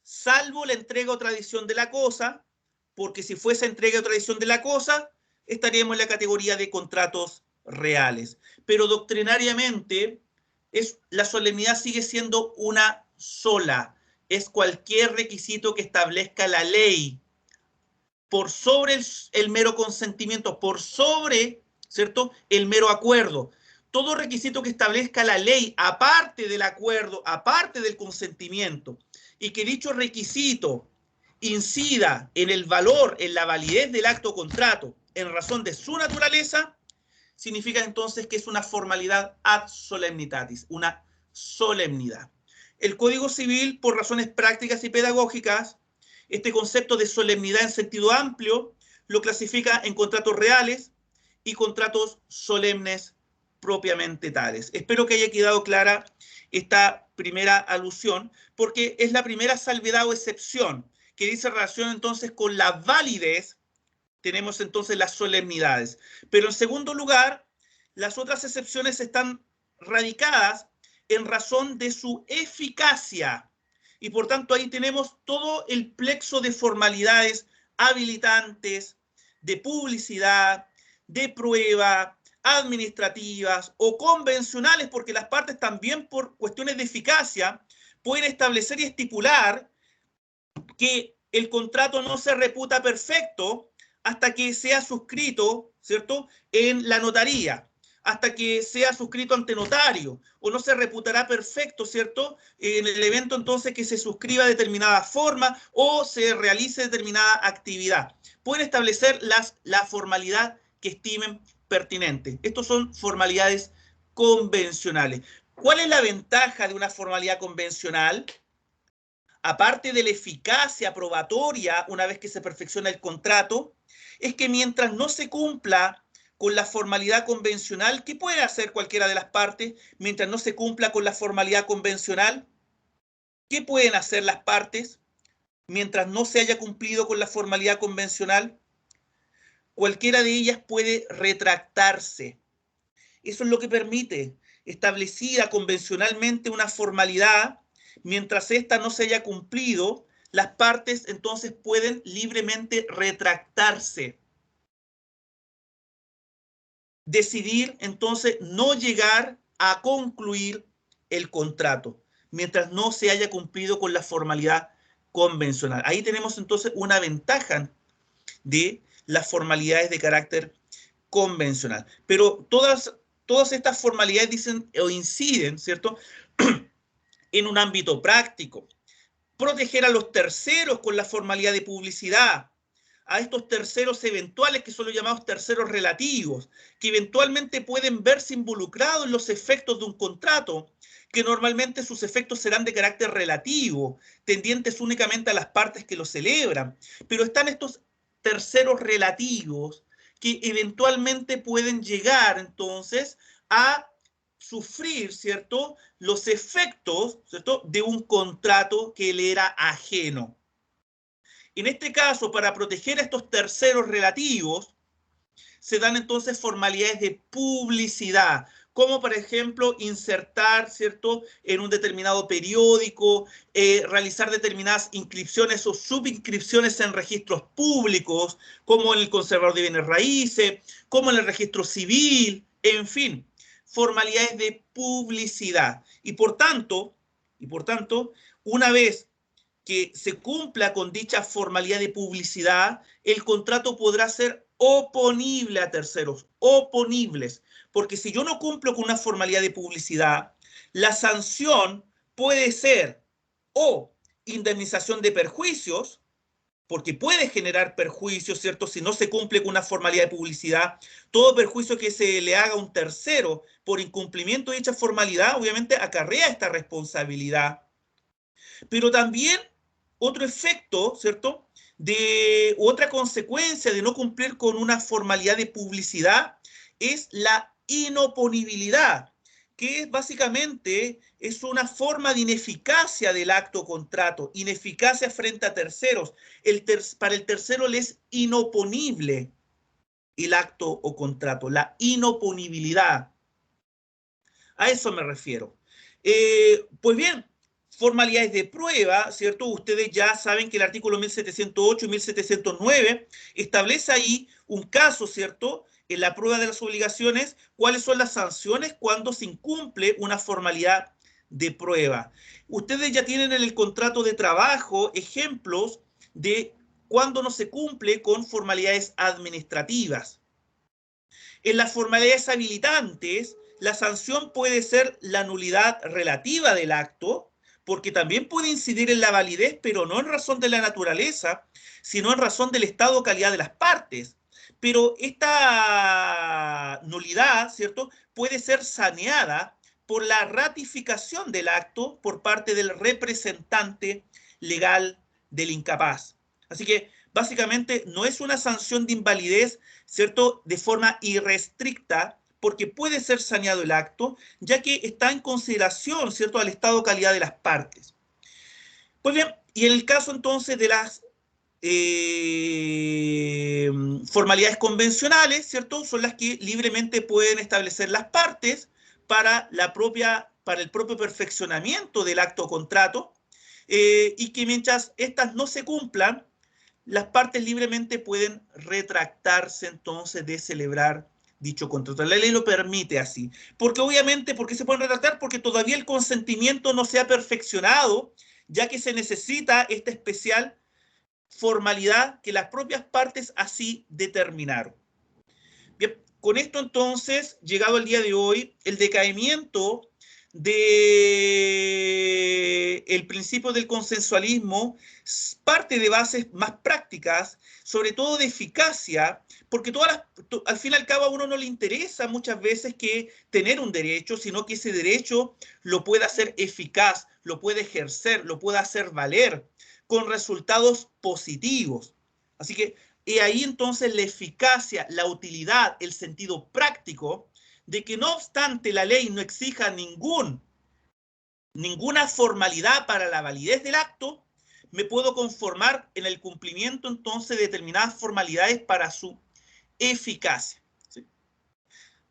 Speaker 1: salvo la entrega o tradición de la cosa, porque si fuese entrega o tradición de la cosa, estaríamos en la categoría de contratos reales. Pero doctrinariamente, la solemnidad sigue siendo una sola. Es cualquier requisito que establezca la ley por sobre el mero consentimiento, por sobre, ¿cierto?, el mero acuerdo. Todo requisito que establezca la ley, aparte del acuerdo, aparte del consentimiento, y que dicho requisito incida en el valor, en la validez del acto o contrato, en razón de su naturaleza, significa entonces que es una formalidad ad solemnitatis, una solemnidad. El Código Civil, por razones prácticas y pedagógicas, este concepto de solemnidad en sentido amplio lo clasifica en contratos reales y contratos solemnes propiamente tales. Espero que haya quedado clara esta primera alusión, porque es la primera salvedad o excepción que dice relación entonces con la validez. Tenemos entonces las solemnidades. Pero en segundo lugar, las otras excepciones están radicadas en razón de su eficacia. Y por tanto ahí tenemos todo el plexo de formalidades habilitantes, de publicidad, de prueba, administrativas o convencionales, porque las partes también por cuestiones de eficacia pueden establecer y estipular que el contrato no se reputa perfecto hasta que sea suscrito, ¿cierto?, en la notaría, hasta que sea suscrito ante notario, o no se reputará perfecto, ¿cierto?, en el evento entonces que se suscriba de determinada forma o se realice determinada actividad. Pueden establecer la formalidad que estimen pertinente. Estos son formalidades convencionales. ¿Cuál es la ventaja de una formalidad convencional? Aparte de la eficacia probatoria una vez que se perfecciona el contrato, es que mientras no se cumpla con la formalidad convencional, ¿qué puede hacer cualquiera de las partes mientras no se cumpla con la formalidad convencional? ¿Qué pueden hacer las partes mientras no se haya cumplido con la formalidad convencional? Cualquiera de ellas puede retractarse. Eso es lo que permite, establecida convencionalmente una formalidad. Mientras ésta no se haya cumplido, las partes entonces pueden libremente retractarse. Decidir entonces no llegar a concluir el contrato, mientras no se haya cumplido con la formalidad convencional. Ahí tenemos entonces una ventaja de las formalidades de carácter convencional. Pero todas estas formalidades dicen o inciden, ¿cierto?, en un ámbito práctico. Proteger a los terceros con la formalidad de publicidad, a estos terceros eventuales que son los llamados terceros relativos, que eventualmente pueden verse involucrados en los efectos de un contrato, que normalmente sus efectos serán de carácter relativo, tendientes únicamente a las partes que lo celebran. Pero están estos terceros relativos que eventualmente pueden llegar entonces a sufrir, ¿cierto?, los efectos, ¿cierto?, de un contrato que le era ajeno. En este caso, para proteger a estos terceros relativos, se dan entonces formalidades de publicidad. como por ejemplo insertar, ¿cierto?, en un determinado periódico, realizar determinadas inscripciones o subinscripciones en registros públicos, como en el Conservador de Bienes Raíces, como en el registro civil, en fin, formalidades de publicidad. Y por tanto, una vez que se cumpla con dicha formalidad de publicidad, el contrato podrá ser oponible a terceros, oponibles, porque si yo no cumplo con una formalidad de publicidad, la sanción puede ser o indemnización de perjuicios, porque puede generar perjuicios, ¿cierto? Si no se cumple con una formalidad de publicidad, todo perjuicio que se le haga a un tercero por incumplimiento de dicha formalidad, obviamente acarrea esta responsabilidad. Pero también otro efecto, ¿cierto?, de otra consecuencia de no cumplir con una formalidad de publicidad es la inoponibilidad, que básicamente es una forma de ineficacia del acto o contrato, ineficacia frente a terceros. Para el tercero le es inoponible el acto o contrato, la inoponibilidad. A eso me refiero. Pues bien, formalidades de prueba, ¿cierto? Ustedes ya saben que el artículo 1708 y 1709 establece ahí un caso, ¿cierto?, en la prueba de las obligaciones, cuáles son las sanciones cuando se incumple una formalidad de prueba. Ustedes ya tienen en el contrato de trabajo ejemplos de cuando no se cumple con formalidades administrativas. En las formalidades habilitantes, la sanción puede ser la nulidad relativa del acto, porque también puede incidir en la validez, pero no en razón de la naturaleza, sino en razón del estado o calidad de las partes. Pero esta nulidad, ¿cierto?, puede ser saneada por la ratificación del acto por parte del representante legal del incapaz. Así que, básicamente, no es una sanción de invalidez, ¿cierto?, de forma irrestricta, porque puede ser saneado el acto, ya que está en consideración, ¿cierto?, al estado o calidad de las partes. Pues bien, y en el caso entonces de las formalidades convencionales, ¿cierto?, son las que libremente pueden establecer las partes para el propio perfeccionamiento del acto o contrato, y que mientras estas no se cumplan, las partes libremente pueden retractarse entonces de celebrar dicho contrato. La ley lo permite así. Porque obviamente, ¿por qué se pueden retractar? Porque todavía el consentimiento no se ha perfeccionado, ya que se necesita esta especial formalidad que las propias partes así determinaron. Bien, con esto entonces, llegado el día de hoy, el decaimiento del principio del consensualismo parte de bases más prácticas, sobre todo de eficacia, porque al fin y al cabo a uno no le interesa muchas veces que tener un derecho, sino que ese derecho lo pueda hacer eficaz, lo puede ejercer, lo pueda hacer valer, con resultados positivos. Así que y ahí entonces la eficacia, la utilidad, el sentido práctico de que no obstante la ley no exija ninguna formalidad para la validez del acto, me puedo conformar en el cumplimiento entonces de determinadas formalidades para su eficacia. ¿Sí?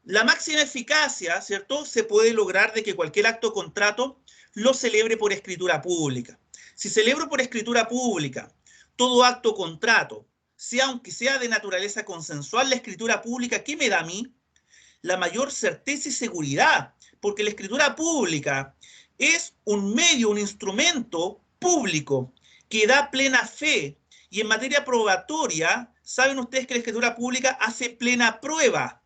Speaker 1: La máxima eficacia, ¿cierto?, se puede lograr de que cualquier acto o contrato lo celebre por escritura pública. Si celebro por escritura pública todo acto o contrato, aunque sea de naturaleza consensual, la escritura pública, ¿qué me da a mí? La mayor certeza y seguridad, porque la escritura pública es un medio, un instrumento público que da plena fe. Y en materia probatoria, saben ustedes que la escritura pública hace plena prueba,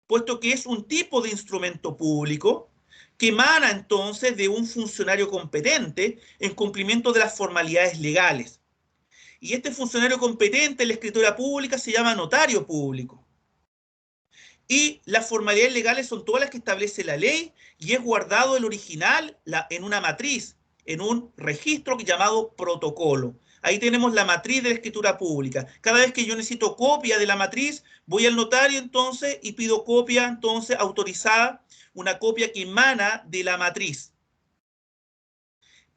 Speaker 1: puesto que es un tipo de instrumento público que emana entonces de un funcionario competente en cumplimiento de las formalidades legales. Y este funcionario competente en la escritura pública se llama notario público. Y las formalidades legales son todas las que establece la ley y es guardado el original en una matriz, en un registro llamado protocolo. Ahí tenemos la matriz de la escritura pública. Cada vez que yo necesito copia de la matriz, voy al notario entonces y pido copia entonces autorizada, una copia que emana de la matriz.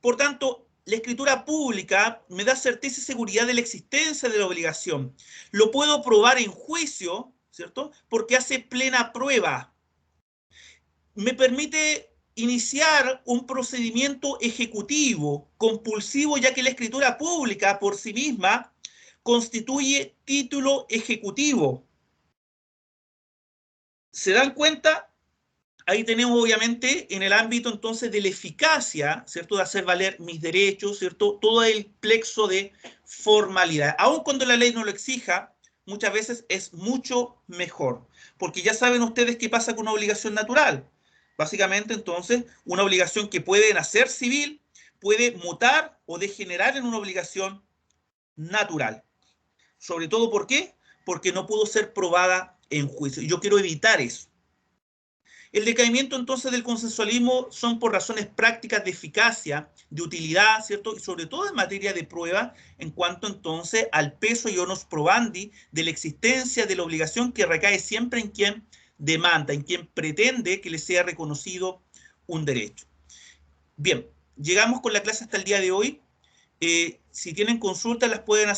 Speaker 1: Por tanto, la escritura pública me da certeza y seguridad de la existencia de la obligación. Lo puedo probar en juicio, ¿cierto?, porque hace plena prueba. me permite iniciar un procedimiento ejecutivo compulsivo, ya que la escritura pública por sí misma constituye título ejecutivo. ¿Se dan cuenta? Ahí tenemos obviamente en el ámbito entonces de la eficacia, ¿cierto? De hacer valer mis derechos, ¿cierto? Todo el plexo de formalidad. Aun cuando la ley no lo exija, muchas veces es mucho mejor, porque ya saben ustedes qué pasa con una obligación natural. Básicamente entonces una obligación que puede nacer civil, puede mutar o degenerar en una obligación natural. Sobre todo, ¿por qué? Porque no pudo ser probada en juicio. Yo quiero evitar eso. El decaimiento entonces del consensualismo son por razones prácticas de eficacia, de utilidad, ¿cierto? Y sobre todo en materia de prueba, en cuanto entonces al peso y onus probandi de la existencia de la obligación que recae siempre en quien demanda, en quien pretende que le sea reconocido un derecho. Bien, llegamos con la clase hasta el día de hoy. Si tienen consultas las pueden hacer.